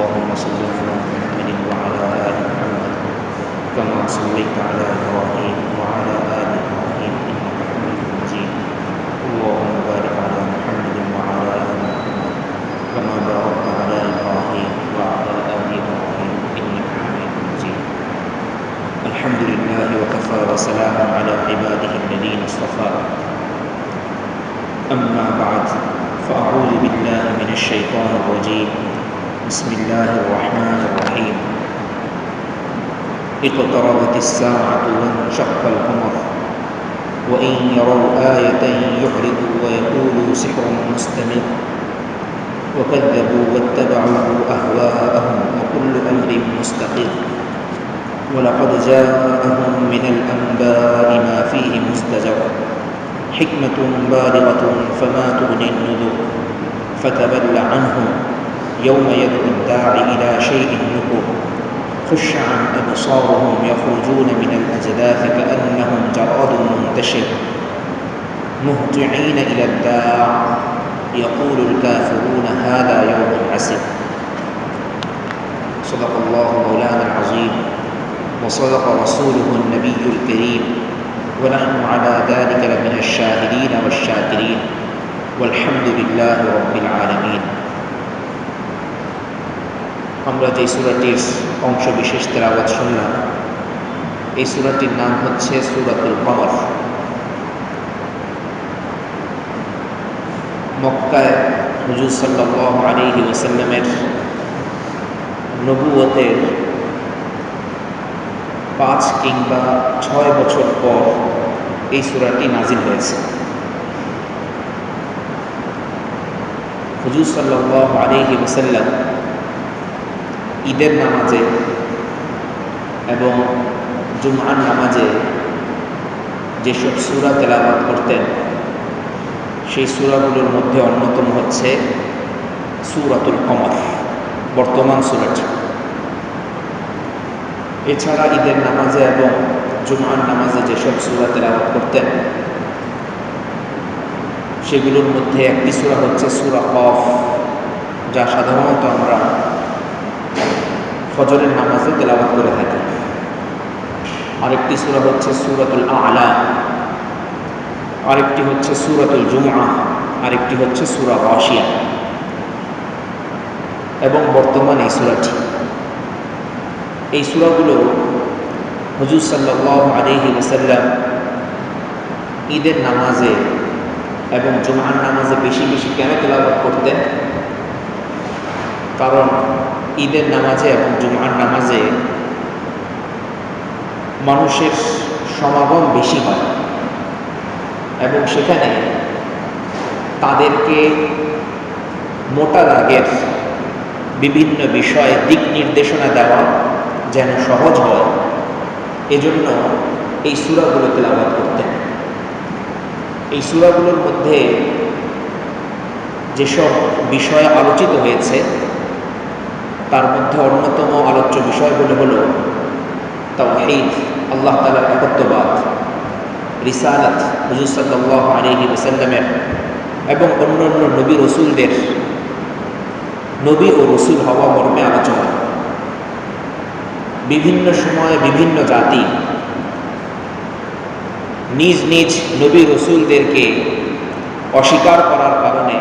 اللهم صل على محمد وعلى آل محمد كما صليت على إبراهيم وعلى آل إبراهيم إنك حميد مجيد. اللهم بارك على محمد وعلى آل محمد كما باركت على إبراهيم وعلى آل إبراهيم إنك حميد مجيد. الحمد لله وكفى وسلام على عباده الذين اصطفى. أما بعد فأعوذ بالله من الشيطان الرجيم. بسم الله الرحمن الرحيم. اقتربت الساعة وانشق القمر وإن يروا آية يعرضوا ويقولوا سحر مستمر وكذبوا واتبعوا أهواءهم وكل أمر مستقر ولقد جاءهم من الأنباء ما فيه مزدجر حكمة بالغة فما تغني النذر فتول عنهم يوم يدعو الداعي إلى شيء نكر خش عن أبصارهم يخرجون من الأجداث كأنهم جراد منتشر مهطعين إلى الداع يقول الكافرون هذا يوم عسر. صدق الله مولانا العظيم وصدق رسوله النبي الكريم ونحن على ذلك لمن الشاهدين والشاكرين والحمد لله رب العالمين. আমরা যে সূরাটির অংশ বিশেষ তেলাওয়াত শুনলাম, এই সূরাটির নাম হচ্ছে সূরাতুল কমর। মক্কায় হুজুর সাল্লাল্লাহু আলাইহি ওয়াসাল্লামের নবুয়তের 5 কিংবা 6 বছর পর এই সূরাটি নাজিল হয়েছে। হুজুর সাল্লাল্লাহু আলাইহি ওয়াসাল্লাম ঈদের নামাজে এবং জুমআর নামাজে যেসব সূরা তেলাওয়াত করতেন, সেই সূরাগুলোর মধ্যে অন্যতম হচ্ছে সূরাতুল কমর, বর্তমান সূরাটি। এছাড়া ঈদের নামাজে এবং জুমআর নামাজে যেসব সূরা তেলাওয়াত করতেন, সেগুলোর মধ্যে একটি সূরা হচ্ছে সূরা কফ, যা সাধারণত আমরা ফজরের নামাজে তেলাওয়াত করে থাকি। আরেকটি সূরা হচ্ছে সূরাতুল আ'লা, আরেকটি হচ্ছে সূরাতুল জুমআহ, আরেকটি হচ্ছে সূরা গাশিয়া। এবং বর্তমান এই সূরাটি, এই সূরাগুলো হুজুর সাল্লাল্লাহু আলাইহি ওয়াসাল্লাম ঈদের নামাজে এবং জুমআর নামাজে বেশি বেশি কেন তেলাওয়াত করতেন? কারণ ঈদের নামাজে এবং জুমআর নামাজে মানুষের সমাগম বেশি হয় এবং সেখানে তাদেরকে মোটা দাগের বিভিন্ন বিষয়ে দিক নির্দেশনা দেওয়া যেন সহজ হয়, এজন্য এই সূরাগুলো তেলাওয়াত করতেন। এই সূরাগুলোর মধ্যে যেসব বিষয় আলোচিত হয়েছে, তার মধ্যে অন্যতম আলোচ্য বিষয়গুলো হলো তাওহীদ, আল্লাহ তাআলার একত্ববাদ, রিসালাত, হুজুর সাল্লাল্লাহু আলাইহি ওয়াসাল্লামের এবং অন্যান্য নবী রসুলদের নবী ও রসুল হওয়া মর্মে আলোচনা। বিভিন্ন সময়ে বিভিন্ন জাতি নিজ নিজ নবী রসুলদেরকে অস্বীকার করার কারণে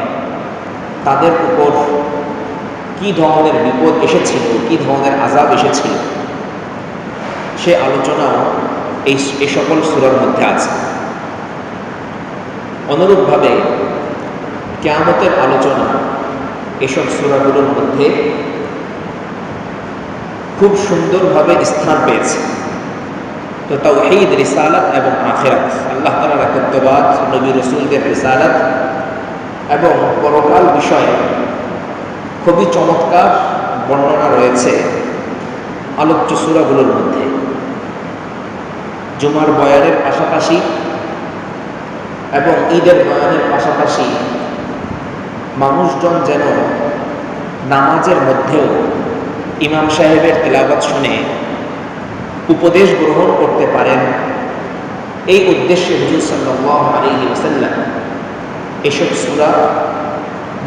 তাদের উপর কি ধরনের বিপদ এসেছিল, কি ধরনের আযাব এসেছিল, সে আলোচনাও এই সকল সূরার মধ্যে আছে। অনুরূপভাবে কিয়ামতের আলোচনা এসব সূরাগুলোর মধ্যে খুব সুন্দরভাবে স্থান পেয়েছে। তো তাওহীদ, রিসালাত এবং আখিরাত, আল্লাহ তাআলার একত্ববাদ, নবী রাসূলদের রিসালাত এবং পরকাল বিষয়ে খুবই চমৎকার বর্ণনা রয়েছে আলোচ্য সূরাগুলোর মধ্যে। জুমার বয়ানের পাশাপাশি এবং ঈদের বয়ানের পাশাপাশি মানুষজন যেন নামাজের মধ্যেও ইমাম সাহেবের তেলাওয়াত শুনে উপদেশ গ্রহণ করতে পারেন, এই উদ্দেশ্যে হুজুর সাল্লাল্লাহু আলাইহি ওয়াসাল্লাম এসব সূরা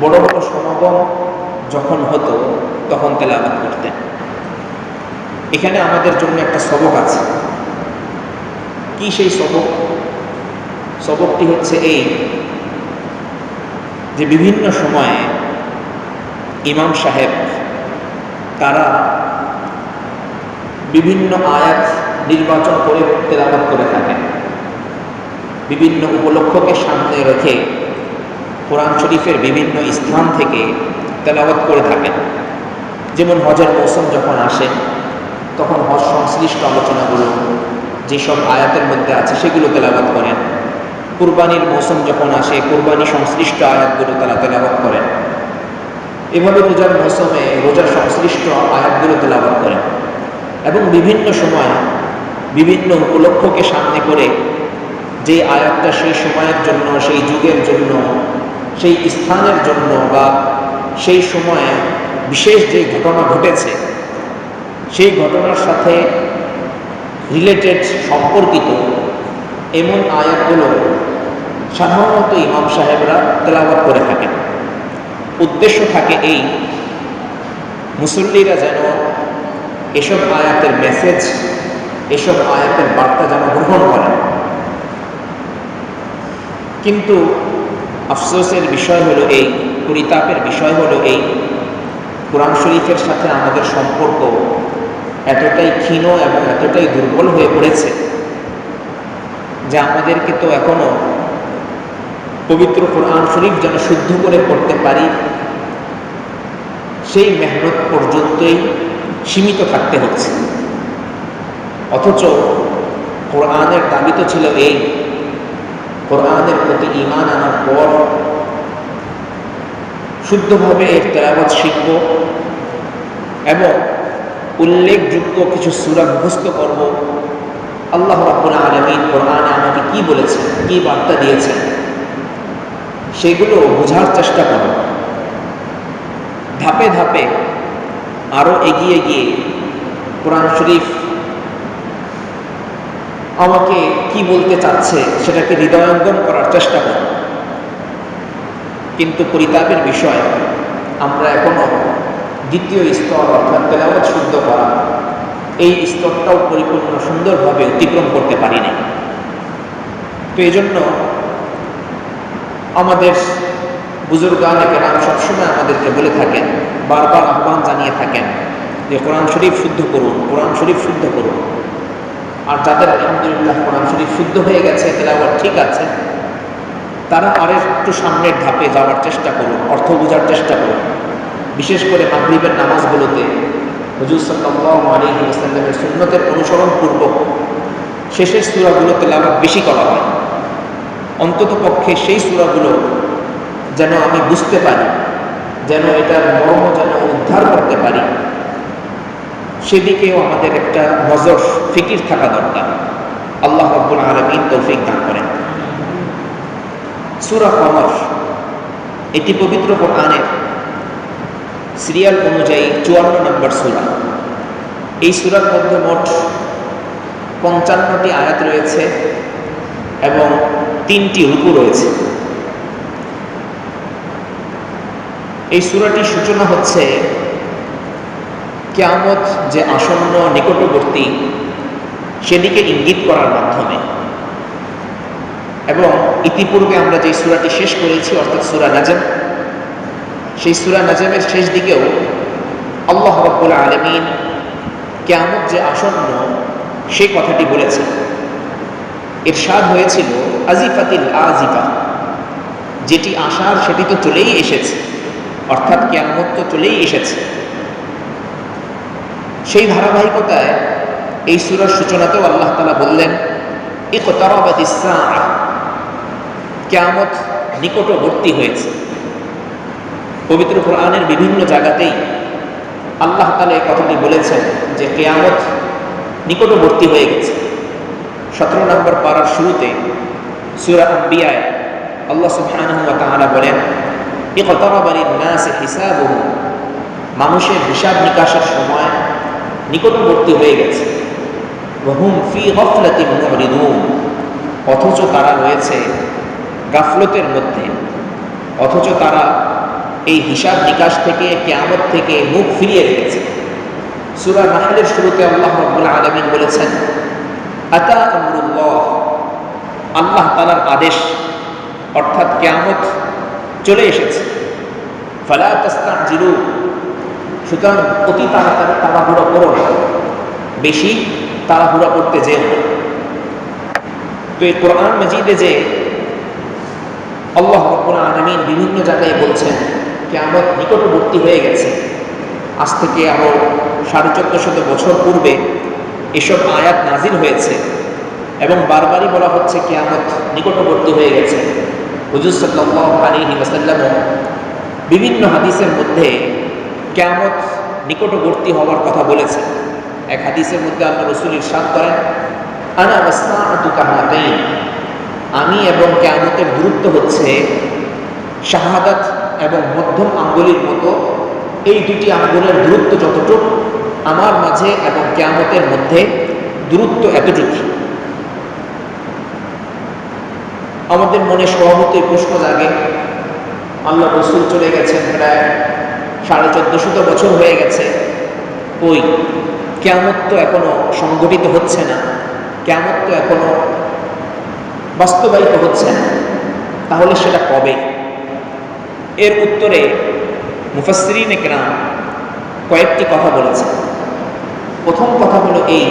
বড় বড় সমাগম যখন হতো তখন তেলাওয়াত করতেন। এখানে আমাদের জন্য একটা সবক আছে। কি সেই সবক? সবকটি হচ্ছে এই যে বিভিন্ন সময়ে ইমাম সাহেব তারা বিভিন্ন আয়াত নির্বাচন করে তেলাওয়াত করে থাকেন। বিভিন্ন উপলক্ষকে সামনে রেখে কোরআন শরীফের বিভিন্ন স্থান থেকে তেলাওয়াত করে থাকেন। যেমন হজের মৌসুম যখন আসে তখন হজ সংশ্লিষ্ট আলোচনাগুলো যেসব আয়াতের মধ্যে আছে সেগুলো তেলাওয়াত করেন। কুরবানির মৌসুম যখন আসে কুরবানি সংশ্লিষ্ট আয়াতগুলো তারা তেলাওয়াত করেন। এভাবে রোজার মৌসুমে রোজার সংশ্লিষ্ট আয়াতগুলো তেলাওয়াত করেন। এবং বিভিন্ন সময় বিভিন্ন উপলক্ষকে সামনে করে যে আয়াতটা সেই সময়ের জন্য, সেই যুগের জন্য, সেই স্থানের জন্য বা সেই সময়ে বিশেষ যে ঘটনা ঘটেছে সেই ঘটনার সাথে রিলেটেড সম্পর্কিত এমন আয়াতগুলো সাধারণত ইমাম সাহেবরা তেলাওয়াত করে থাকেন। উদ্দেশ্য থাকে এই, মুসল্লিরা যেন এসব আয়াতের মেসেজ, এসব আয়াতের বার্তা যেন গ্রহণ করেন। কিন্তু আফসোসের বিষয় হলো এই, পরিতাপের বিষয় হলো এই, কোরআন শরীফের সাথে আমাদের সম্পর্ক এতটাই ক্ষীণ এবং এতটাই দুর্বল হয়ে পড়েছে যে আমাদেরকে তো এখনো পবিত্র কোরআন শরীফ যেন শুদ্ধ করে পড়তে পারি সেই মেহনত পর্যন্তই সীমিত থাকতে হচ্ছে। অথচ কোরআনের দাবি তো ছিল এই, কোরআনের প্রতি ঈমান আনার পর শুদ্ধভাবে এর তেলাওয়াত শিখব এবং উল্লেখযোগ্য কিছু সূরা মুখস্থ করব। আল্লাহ রাব্বুল আলামিন কোরআনে আমাকে কি বলেছেন, কি বার্তা দিয়েছেন সেগুলো বোঝার চেষ্টা করব। ধাপে ধাপে আরো এগিয়ে গিয়ে কোরআন শরীফ আমাকে কি বলতে চাচ্ছে সেটাকে হৃদয়ঙ্গম করার চেষ্টা করব। কিন্তু পরিতাপের বিষয়, আমরা এখনো দ্বিতীয় স্তর অর্থাৎ তেলাওয়াত শুদ্ধ করা এই স্তরটাও পরিপূর্ণ সুন্দরভাবে অতিক্রম করতে পারি না। তো এই জন্য আমাদের বুজুর্গানে কেরাম সবসময় আমাদেরকে বলে থাকেন, বারবার আহ্বান জানিয়ে থাকেন যে কোরআন শরীফ শুদ্ধ করুন, কোরআন শরীফ শুদ্ধ করুন। আর যাদের আলহামদুলিল্লাহ কোরআন শরীফ শুদ্ধ হয়ে গেছে, তেলাওয়াত ঠিক আছে, তারা আরেকটু সামনের ধাপে যাওয়ার চেষ্টা করুন, অর্থ বোঝার চেষ্টা করুন। বিশেষ করে মাগরিবের নামাজগুলোতে হুজুর সাল্লাল্লাহু আলাইহি ওয়াসাল্লামের সুন্নতের অনুসরণ পূর্বক শেষের সূরাগুলো তেলাওয়াত বেশি করা হয়। অন্তত পক্ষে সেই সূরাগুলো যেন আমি বুঝতে পারি, যেন এটার মর্ম যেন উদ্ধার করতে পারি, সেদিকেও আমাদের একটা নজর ফিকির থাকা দরকার। আল্লাহ রাব্বুল আলামিন তৌফিক দান করেন। সূরা কমর এটি পবিত্র কোরআনের সিরিয়াল অনুযায়ী 54 নম্বর সূরা। এই সূরার মধ্যে মোট 55টি আয়াত রয়েছে এবং 3টি রুকু রয়েছে। এই সূরাটির সূচনা হচ্ছে কিয়ামত যে আসন্ন নিকটবর্তী সেদিকে ইঙ্গিত করার মাধ্যমে। এবং ইতিপূর্বে আমরা যে সূরাটি শেষ করেছি অর্থাৎ সূরা নাজম, সেই সূরা নাজমের শেষ দিকেও আল্লাহ রাব্বুল আলামিন কিয়ামত যে আসন্ন সেই কথাটি বলেছেন। ইরশাদ হয়েছিল আজিফাতিল আজিফা, যেটি আসার সেটি তো চলেই এসেছে, অর্থাৎ কিয়ামত তো চলেই এসেছে। সেই ধারাবাহিকতায় এই সূরার সূচনাতেও আল্লাহ তাআলা বললেন ইকতারাবাতিস সাআ, কিয়ামত নিকটবর্তী হয়েছে। পবিত্র কোরআনের বিভিন্ন জায়গাতেই আল্লাহ তাআলা এই কথাটি বলেছেন যে কিয়ামত নিকটবর্তী হয়ে গেছে। 17 নম্বর পারার শুরুতে সূরা আম্বিয়ায় আল্লাহ সুবহানাহু ওয়া তাআলা বলেন ইকতারাবা লিন-নাসি হিসাবুহুম, মানুষের হিসাব নিকাশের সময় নিকটবর্তী হয়ে গেছে। ওয়া হুম ফি গাফলাতিন মুরিদুন, অথচ তারা রয়েছে গাফলতের মধ্যে, অথচ তারা এই হিসাব নিকাশ থেকে, কিয়ামত থেকে মুখ ফিরিয়ে রেখেছে। সূরা নাহলের শুরুতে আল্লাহ রাব্বুল আলামিন বলেছেন, আতা আমরুল্লাহ, আল্লাহ তাআলার আদেশ অর্থাৎ কিয়ামত চলে এসেছে। ফালা তাস্তাজিলু, সুতরাং অতি তাড়াতাড়ি তাড়াহুড়ো করো না, বেশি তাড়াহুড়া করতে যেও না। তো এই কোরআন মাজিদে যে আল্লাহ রাব্বুল আলামিন বিভিন্ন জায়গায় বলছেন কিয়ামত নিকটবর্তী হয়ে গেছে, আজ থেকে আরো 1450 বছর পূর্বে এসব আয়াত নাজিল হয়েছে এবং বারবারই বলা হচ্ছে কিয়ামত নিকটবর্তী হয়ে গেছে। হুজুর সাল্লাল্লাহু আলাইহি ওয়াসাল্লাম বিভিন্ন হাদিসের মধ্যে কিয়ামত নিকটবর্তী হওয়ার কথা বলেছেন। এক হাদিসের মধ্যে আল্লাহ রাসূল ইরশাদ করেন, আনা ওয়াসসাআতু কাহাতাইন, আমি এবং কিয়ামতের দূরত্ব হচ্ছে শাহাদাত এবং মধ্যম আঙ্গুলের মতো। এই দুটি আঙ্গুলের দূরত্ব যতটুকু, আমার মাঝে এবং কিয়ামতের মধ্যে দূরত্ব এতটুকু। আমাদের মনে স্বভাবতই প্রশ্ন জাগে, আল্লাহ রাসূল চলে গেছেন, প্রায় 1450 বছর হয়ে গেছে, ওই কিয়ামত তো এখনো সংঘটিত হচ্ছে না, কিয়ামত তো এখনো বাস্তবায়িত হচ্ছে না, তাহলে সেটা কবে? এর উত্তরে মুফাসসিরিনে কেরাম কয়েকটি কথা বলেছেন। প্রথম কথা হলো এই,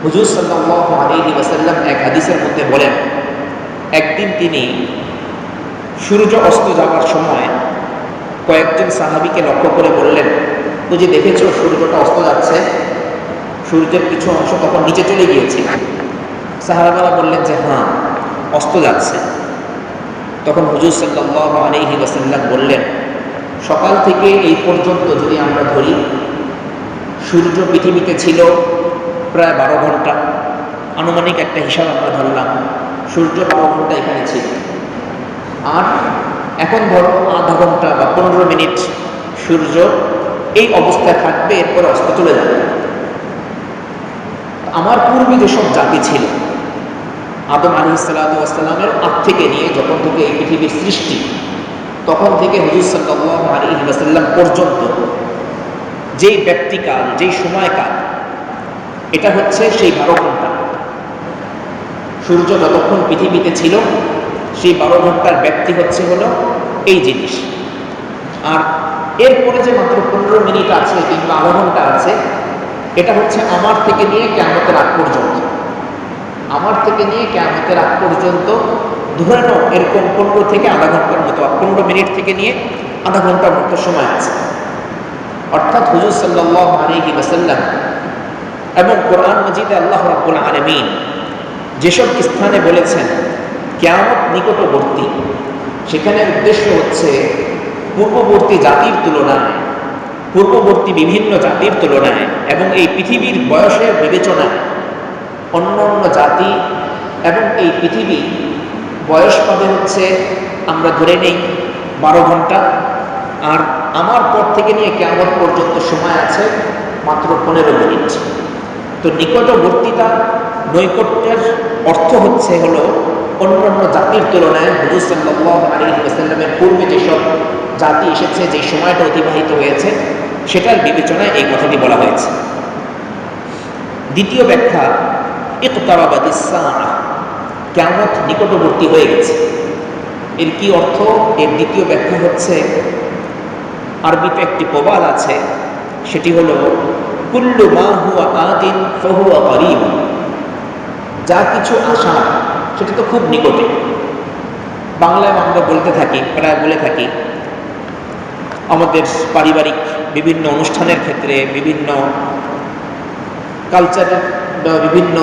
হুজুর সাল্লাল্লাহু আলাইহি ওয়াসাল্লাম এক হাদিসের মধ্যে বলেন, একদিন তিনি সূর্য অস্ত যাওয়ার সময় কয়েকজন সাহাবীকে লক্ষ্য করে বললেন, ওই যে দেখেছো সূর্যটা অস্ত যাচ্ছে, সূর্যের কিছু অংশ তখন নিচে চলে গিয়েছে। সাহাবারা বললেন যে হ্যাঁ, অস্ত যাচ্ছে। তখন হুজুর সাল্লাল্লাহু আলাইহি ওয়াসাল্লাম বললেন, সকাল থেকে এই পর্যন্ত যদি আমরা ধরি, সূর্য পৃথিবীতে ছিল প্রায় 12 ঘন্টা, আনুমানিক একটা হিসাব আমরা ধরলাম, সূর্য 12 ঘন্টা এখানে ছিল। আর এখন ধরো আধা ঘন্টা বা 15 মিনিট সূর্য এই অবস্থায় থাকবে, এরপরে অস্ত চলে যাবে। আমার পূর্বে যেসব জাতি ছিল, আদম আলাইহিসসালাতু ওয়াসসালামের আগ থেকে নিয়ে যখন থেকে এই পৃথিবীর সৃষ্টি, তখন থেকে হুজুর সাল্লাল্লাহু আলাইহি ওয়াসাল্লাম পর্যন্ত যেই ব্যক্তিকাল, যেই সময়কাল, এটা হচ্ছে সেই 12 ঘন্টা। সূর্য যতক্ষণ পৃথিবীতে ছিল সেই 12 ঘন্টার ব্যক্তি হচ্ছে হলো এই জিনিস। আর এরপরে যে মাত্র 15 মিনিট আছে কিংবা আধা ঘন্টা আছে, এটা হচ্ছে আমার থেকে নিয়ে কিয়ামতের আগ পর্যন্ত। আমার থেকে নিয়ে কিয়ামতের আগ পর্যন্ত ধরে নাও এরকম 15 থেকে আধা ঘন্টার মতো, 15 মিনিট থেকে নিয়ে আধা ঘন্টার মতো সময় আছে। অর্থাৎ হুজুর সাল্লাল্লাহু আলাইহি ওয়াসাল্লাম এবং কোরআন মাজিদে আল্লাহ রাব্বুল আলামিন যেসব স্থানে বলেছেন কিয়ামত নিকটবর্তী, সেখানে উদ্দেশ্য হচ্ছে পূর্ববর্তী জাতির তুলনায়, পূর্ববর্তী বিভিন্ন জাতির তুলনায় এবং এই পৃথিবীর বয়সের বিবেচনায় অন্য অন্য জাতি এবং এই পৃথিবী বয়স পাবে হচ্ছে আমরা ধরে নেই 12 ঘন্টা, আর আমার পর থেকে নিয়ে কিয়ামত পর্যন্ত সময় আছে মাত্র 15 মিনিট। তো নিকটবর্তীতা, নৈকট্যের অর্থ হচ্ছে হলো অন্যান্য জাতির তুলনায় হুজুর সাল্লাল্লাহু আলাইহি ওয়াসাল্লামের পূর্বে যেসব জাতি এসেছে, যে সময়টা অতিবাহিত হয়েছে, সেটার বিবেচনায় এই কথাটি বলা হয়েছে। দ্বিতীয় ব্যাখ্যা, ইকতারাবাতিস সাআহ, কিয়ামত নিকটবর্তী হয়ে গেছে। এর কি অর্থ? এর দ্বিতীয় ব্যাখ্যা হচ্ছে, আরবিতে একটি প্রবাদ আছে, সেটি হলো কুল্লু মা হুয়া আতিন ফাহুয়া করিব, যা কিছু আসা সেটা তো খুব নিকটে। বাংলায় আমরা বলতে থাকি, প্রায় বলে থাকি, আমাদের পারিবারিক বিভিন্ন অনুষ্ঠানের ক্ষেত্রে, বিভিন্ন কালচারের বা বিভিন্ন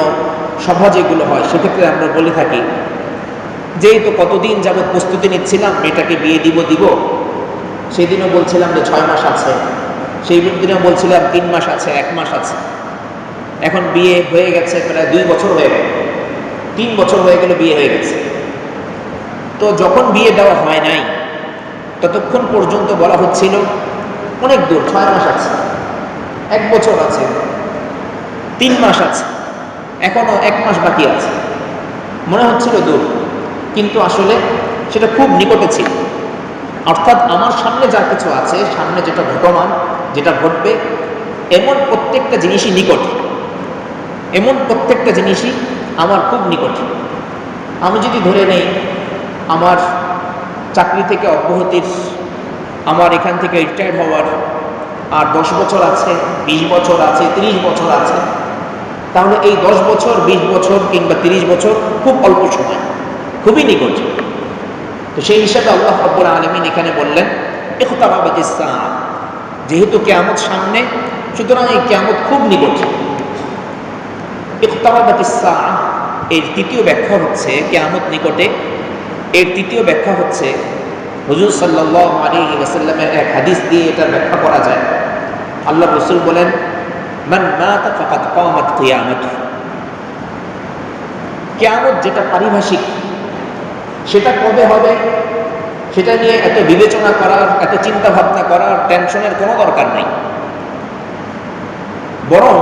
সভা যেগুলো হয়, সেক্ষেত্রে আমরা বলে থাকি, যেই তো কতদিন যাবৎ প্রস্তুতি নিচ্ছিলাম মেয়েটাকে বিয়ে দিব, সেদিনও বলছিলাম যে 6 মাস আছে, সেই দিনেও বলছিলাম 3 মাস আছে, 1 মাস আছে। এখন বিয়ে হয়ে গেছে প্রায় 2 বছর হয়ে গেল, 3 বছর হয়ে গেল বিয়ে হয়ে গেছে। তো যখন বিয়ে দেওয়া হয় নাই, ততক্ষণ পর্যন্ত বলা হচ্ছিল অনেক দূর, 6 মাস আছে, 1 বছর আছে, 3 মাস আছে, এখনো 1 মাস বাকি আছে। মনে হচ্ছিল দূর, কিন্তু আসলে সেটা খুব নিকটে ছিল। অর্থাৎ আমার সামনে যা কিছু আছে, সামনে যেটা ঘটমান, যেটা ঘটবে, এমন প্রত্যেকটা জিনিসই নিকট, এমন প্রত্যেকটা জিনিসই আমার খুব নিকট। আমি যদি ধরে নেই আমার চাকরি থেকে অব্যাহতির, আমার এখান থেকে রিটায়ার হওয়ার আর 10 বছর আছে, 20 বছর আছে, 30 বছর আছে, তাহলে এই 10 বছর, 20 বছর কিংবা 30 বছর খুব অল্প সময়, খুবই নিকট। তো সেই হিসাবে আল্লাহ রাব্বুল আলামিন এখানে বললেন ইকতারাবাতিস সাআ, যেহেতু কিয়ামত সামনে, সুতরাং এই কিয়ামত খুব নিকট। ইকতারাবাতিস সাআ এর তৃতীয় ব্যাখ্যা হচ্ছে কিয়ামত নিকটে। এর তৃতীয় ব্যাখ্যা হচ্ছে হুজুর সাল্লাল্লাহু আলাইহি ওয়াসাল্লামের এক হাদিস দিয়ে এটার ব্যাখ্যা করা যায়। আল্লাহ রাসূল বলেন, মান মাতা ফাকাদ কামাত কিয়ামাতুহু। কিয়ামত যেটা পারিভাষিক, সেটা কবে হবে সেটা নিয়ে এত বিবেচনা করার, এত চিন্তা ভাবনা করার, টেনশনের কোনো দরকার নাই। বরং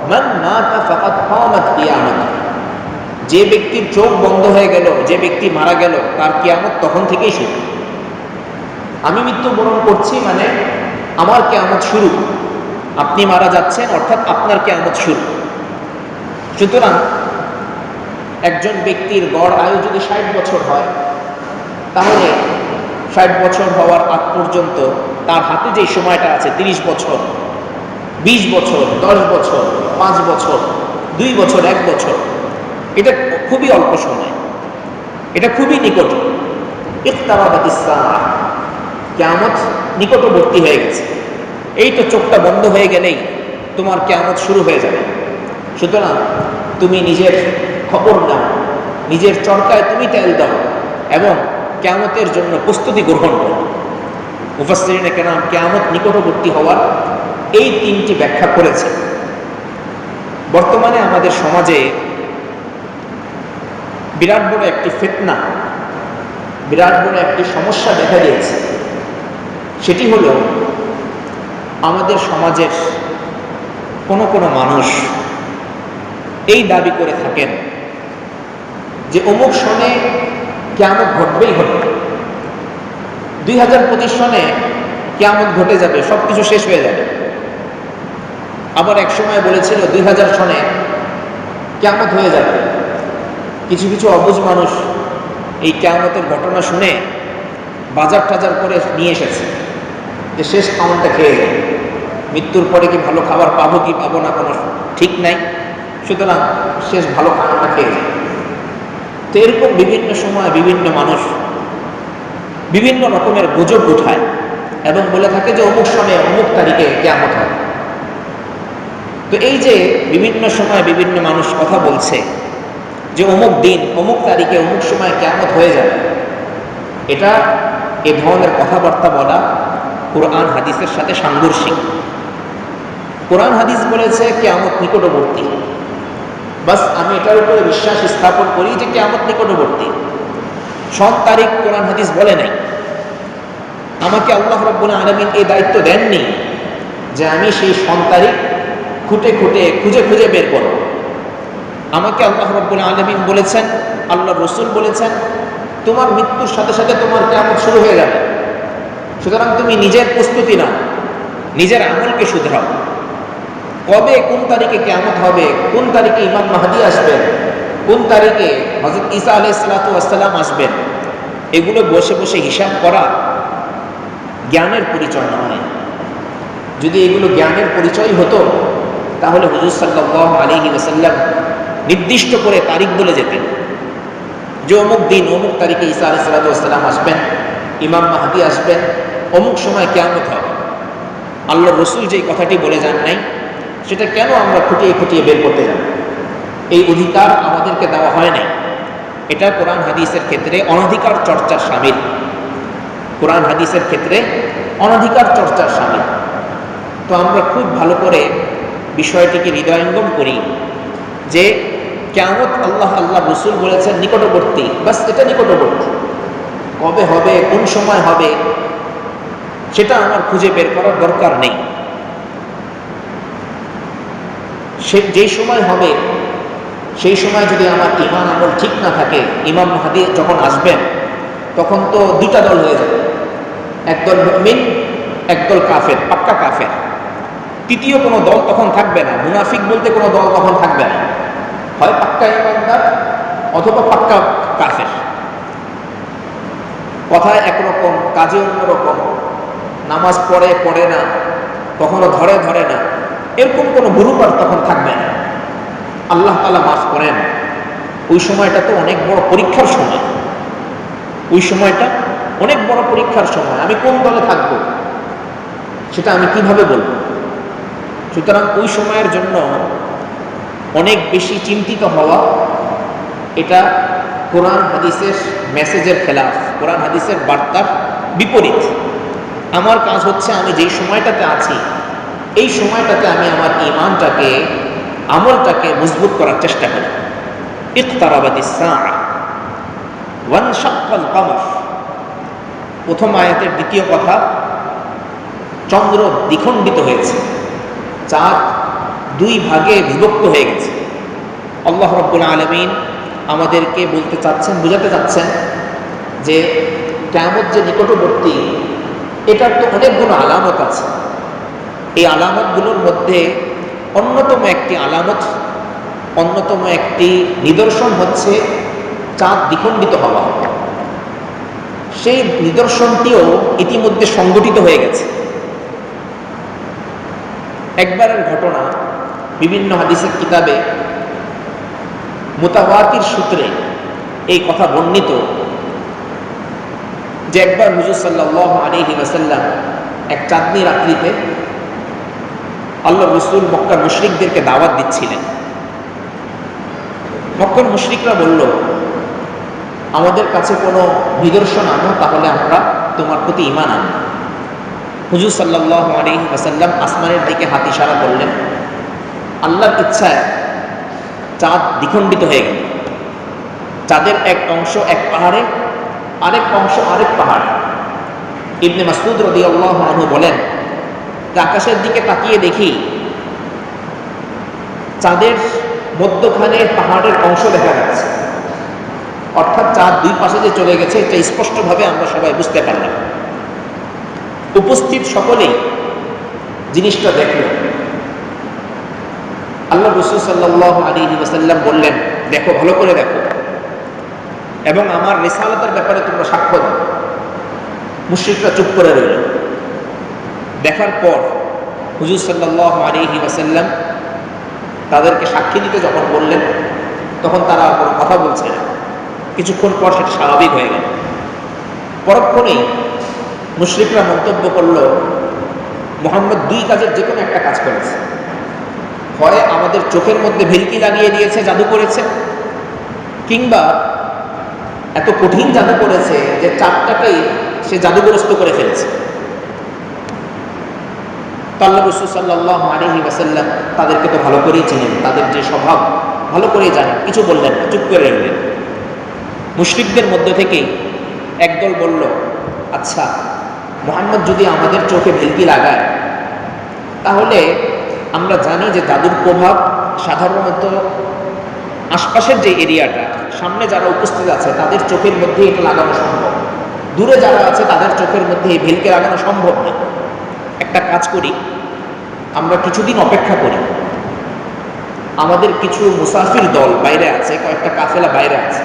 মান মাতা ফাকাদ কামাত কিয়ামাতুহু, যে ব্যক্তির চোখ বন্ধ হয়ে গেল, যে ব্যক্তি মারা গেল, তার কিয়ামত তখন থেকেই শুরু। আমি মৃত্যুবরণ করছি মানে আমার কিয়ামত শুরু, আপনি মারা যাচ্ছেন অর্থাৎ আপনার কিয়ামত শুরু। সুতরাং একজন ব্যক্তির গড় আয়ু যদি 60 বছর হয়, তাহলে 60 বছর হওয়ার আগ পর্যন্ত তার হাতে যে সময়টা আছে 30 বছর, 20 বছর, 10 বছর, 5 বছর, 2 বছর, 1 বছর, এটা খুবই অল্প সময়, এটা খুবই নিকট। ইকতারাবাতিস সাআ, কিয়ামত নিকটবর্তী হয়ে গেছে। এই তো চোখটা বন্ধ হয়ে গেলেই তোমার কিয়ামত শুরু হয়ে যাবে। সুতরাং তুমি নিজের খবর নাও, নিজের চরকায় তুমি তেল দাও এবং কিয়ামতের জন্য প্রস্তুতি গ্রহণ করো। মুফাসসিরিনে কেরাম কিয়ামত নিকটবর্তী হওয়ার এই 3টি ব্যাখ্যা করেছে। বর্তমানে আমাদের সমাজে বিরাট বড় একটি ফিতনা, বিরাট বড় একটি সমস্যা দেখা দিয়েছে। সেটি হলো আমাদের সমাজের কোনো কোনো মানুষ এই দাবি করে থাকেন যে অমুক সনে কিয়ামত ঘটবেই ঘটবে, 2025 সনে কিয়ামত ঘটে যাবে, সব কিছু শেষ হয়ে যাবে। আবার এক সময় বলেছিল 2000 সনে কিয়ামত হয়ে যাবে। কিছু কিছু অবুঝ মানুষ এই কিয়ামতের ঘটনা শুনে বাজার টাজার করে নিয়ে এসেছে যে শেষ খাওয়ানটা খেয়ে যায়, মৃত্যুর পরে কি ভালো খাবার পাবো কি পাবো না কোনো ঠিক নাই, সুতরাং শেষ ভালো খাওয়ানটা খেয়ে যায়। তো এরকম বিভিন্ন সময় বিভিন্ন মানুষ বিভিন্ন রকমের গুজব উঠায় এবং বলে থাকে যে অমুক সময়ে অমুক তারিখে কিয়ামত হবে। তো এই যে বিভিন্ন সময় বিভিন্ন মানুষ কথা বলছে যে অমুক দিন, অমুক তারিখে, অমুক সময় কিয়ামত হয়ে যাবে, এটা এ ধরনের কথাবার্তা বলা কোরআন হাদিসের সাথে সাংঘর্ষিক। কোরআন হাদিস বলেছে কিয়ামত নিকটবর্তী, বাস আমি এটার উপরে বিশ্বাস স্থাপন করি যে কিয়ামত নিকটবর্তী। সন তারিখ কোরআন হাদিস বলে নাই। আমাকে আল্লাহ রাব্বুল আলামিন এই দায়িত্ব দেননি যে আমি সেই সন তারিখ খুঁটে খুঁটে খুঁজে খুঁজে বের করব। আমাকে আল্লাহ রাব্বুল আলামিন বলেছেন, আল্লাহ রসুল বলেছেন, তোমার মৃত্যুর সাথে সাথে তোমার কিয়ামত শুরু হয়ে যাবে। সুতরাং তুমি নিজের প্রস্তুতি নাও, নিজের আমলকে শুধরাও। কবে কোন তারিখে কিয়ামত হবে, কোন তারিখে ইমাম মাহদী আসবেন, কোন তারিখে হযরত ঈসা আলাইহিস সালাতু ওয়াস সালাম আসবেন, এগুলো বসে বসে হিসাব করা জ্ঞানের পরিচয় নয়। যদি এগুলো জ্ঞানের পরিচয় হতো তাহলে হুজুর সাল্লাল্লাহু আলাইহি ওয়াসাল্লাম নির্দিষ্ট করে তারিখ বলে যেতেন যে অমুক দিন অমুক তারিখে ঈসা আলাইহিস সালাতু ওয়াস সালাম আসবেন, ইমাম মাহদী আসবেন, অমুক সময় কিয়ামত হবে। আল্লাহর রাসূল যেই কথাটি বলে যান নাই, সেটা কেন আমরা খুঁটিয়ে খুঁটিয়ে বের করতে যাব? এই অধিকার আমাদেরকে দেওয়া হয় নাই। এটা কোরআন হাদিসের ক্ষেত্রে অনধিকার চর্চার শামিল। কোরআন হাদিসের ক্ষেত্রে অনধিকার চর্চার শামিল। তো আমরা খুব ভালো করে বিষয়টিকে হৃদয়ঙ্গম করি যে কিয়ামত আল্লাহ রাসূল বলেছেন নিকটবর্তী, বাস এটা নিকটবর্তী। কবে হবে, কোন সময় হবে, সেটা আমার খুঁজে বের করার দরকার নেই। যেই সময় হবে সেই সময় যদি আমার ঈমান আমল ঠিক না থাকে, ইমাম মাহদী যখন আসবেন তখন তো দুইটা দল হয়ে যাবে। একদল মুমিন, একদল কাফের, পাক্কা কাফের। তৃতীয় কোনো দল তখন থাকবে না, মুনাফিক বলতে কোনো দল তখন থাকবে না, হয় পাক্কা ইমানদার অথবা পাক্কা কাফের। কথায় একরকম, কাজে অন্যরকম, নামাজ পড়ে পড়ে না, কখনো ধরে ধরে না, এরকম কোনো গ্রুপ আর তখন থাকবে না। আল্লাহ তাআলা মাফ করেন। ওই সময়টা তো অনেক বড় পরীক্ষার সময়, ওই সময়টা অনেক বড় পরীক্ষার সময়। আমি কোন দলে থাকবো সেটা আমি কিভাবে বলবো? সুতরাং ওই সময়ের জন্য অনেক বেশি চিন্তিত হওয়া, এটা কোরআন হাদিসের মেসেজের খেলাফ, কোরআন হাদিসের বার্তার বিপরীত। আমার কাজ হচ্ছে আমি যেই সময়টাতে আছি এই সময়টাতে আমি আমার ঈমানটাকে, আমলটাকে মজবুত করার চেষ্টা করি। ইকতারাবাতিস সাআ ওয়ানশাক্কাল কমর, প্রথম আয়াতের দ্বিতীয় কথা, চন্দ্র দ্বিখণ্ডিত হয়েছে, চাঁদ দুই ভাগে বিভক্ত হয়ে গেছে। আল্লাহ রাব্বুল আলামিন আমাদেরকে বলতে চাচ্ছেন, বোঝাতে চাচ্ছেন যে কিয়ামত যে নিকটবর্তী, এটার তো অনেকগুলো আলামত আছে। এই আলামতগুলোর মধ্যে অন্যতম একটি আলামত, অন্যতম একটি নিদর্শন হচ্ছে চাঁদ দ্বিখণ্ডিত হওয়া। সেই নিদর্শনটিও ইতিমধ্যে সংগঠিত হয়ে গেছে। একবারের ঘটনা, বিভিন্ন হাদিসের কিতাবে মুতাওয়াতির সূত্রে এই কথা বর্ণিত যে একবার হুজুর সাল্লাল্লাহু আলাইহি ওয়াসাল্লাম এক চাঁদনি রাত্রিতে আল্লাহ রাসূল মক্কার মুশরিকদেরকে দাওয়াত দিচ্ছিলেন। মক্কার মুশরিকরা বলল, আমাদের কাছে কোনো নিদর্শন আনো, তাহলে আমরা তোমার প্রতি ঈমান আনব। হুজুর সাল্লাল্লাহু আলাইহি ওয়াসাল্লাম আসমানের দিকে হাত ইশারা করলেন। আল্লাহর ইচ্ছায় চাঁদ দ্বিখণ্ডিত হয়ে গেল। চাঁদের এক অংশ এক পাহাড়ে, আরেক অংশ আরেক পাহাড়। ইবনে মাসউদ রাদিয়াল্লাহু আনহু বলেন, আকাশের দিকে তাকিয়ে দেখি চাঁদের মধ্যখানে পাহাড়ের অংশ দেখা যাচ্ছে, অর্থাৎ চাঁদ দুই পাশে যে চলে গেছে এটা স্পষ্টভাবে আমরা সবাই বুঝতে পারলাম। উপস্থিত সকলেই জিনিসটা দেখল। আল্লাহ রাসূল সাল্লাল্লাহু আলাইহি ওয়াসাল্লাম বললেন, দেখো, ভালো করে দেখো, এবং আমার রিসালাতের ব্যাপারে তোমরা সাক্ষ্য দাও। মুশরিকরা চুপ করে রইল। দেখার পর হুজুর সাল্লাল্লাহু আলাইহি ওয়াসাল্লাম তাদেরকে সাক্ষী দিতে যখন বললেন, তখন তারা কোনো কথা বলছে না। কিছুক্ষণ পর সেটা স্বাভাবিক হয়ে গেল। পরক্ষণেই মুশরিকরা মন্তব্য করল, মুহাম্মদ দুই কাজের যে কোনো একটা কাজ করেছে। হয় আমাদের চোখের মধ্যে ভেলকি লাগিয়ে দিয়েছে, জাদু করেছে, কিংবা এত কঠিন জাদু করেছে যে চাঁদটাকেই সে জাদুগ্রস্ত করে ফেলেছে। আল্লাহ রাসূল সাল্লাল্লাহু আলাইহি ওয়াসাল্লাম তাদেরকে তো ভালো করেই চিনেন, তাদের যে স্বভাব ভালো করেই জানেন, কিছু বললেন না, চুপ করে রইলেন। মুশরিকদের মধ্য থেকেই একদল বলল, আচ্ছা, মুহাম্মদ যদি আমাদের চোখে ভেলকি লাগায়, তাহলে আমরা জানি যে জাদুর প্রভাব সাধারণত আশপাশের যে এরিয়াটা, সামনে যারা উপস্থিত আছে তাদের চোখের মধ্যে এটা লাগানো সম্ভব, দূরে যারা আছে তাদের চোখের মধ্যে এই ভেলকি লাগানো সম্ভব না। একটা কাজ করি, আমরা কিছুদিন অপেক্ষা করি। আমাদের কিছু মুসাফির দল বাইরে আছে, কয়েকটা কাফেলা বাইরে আছে,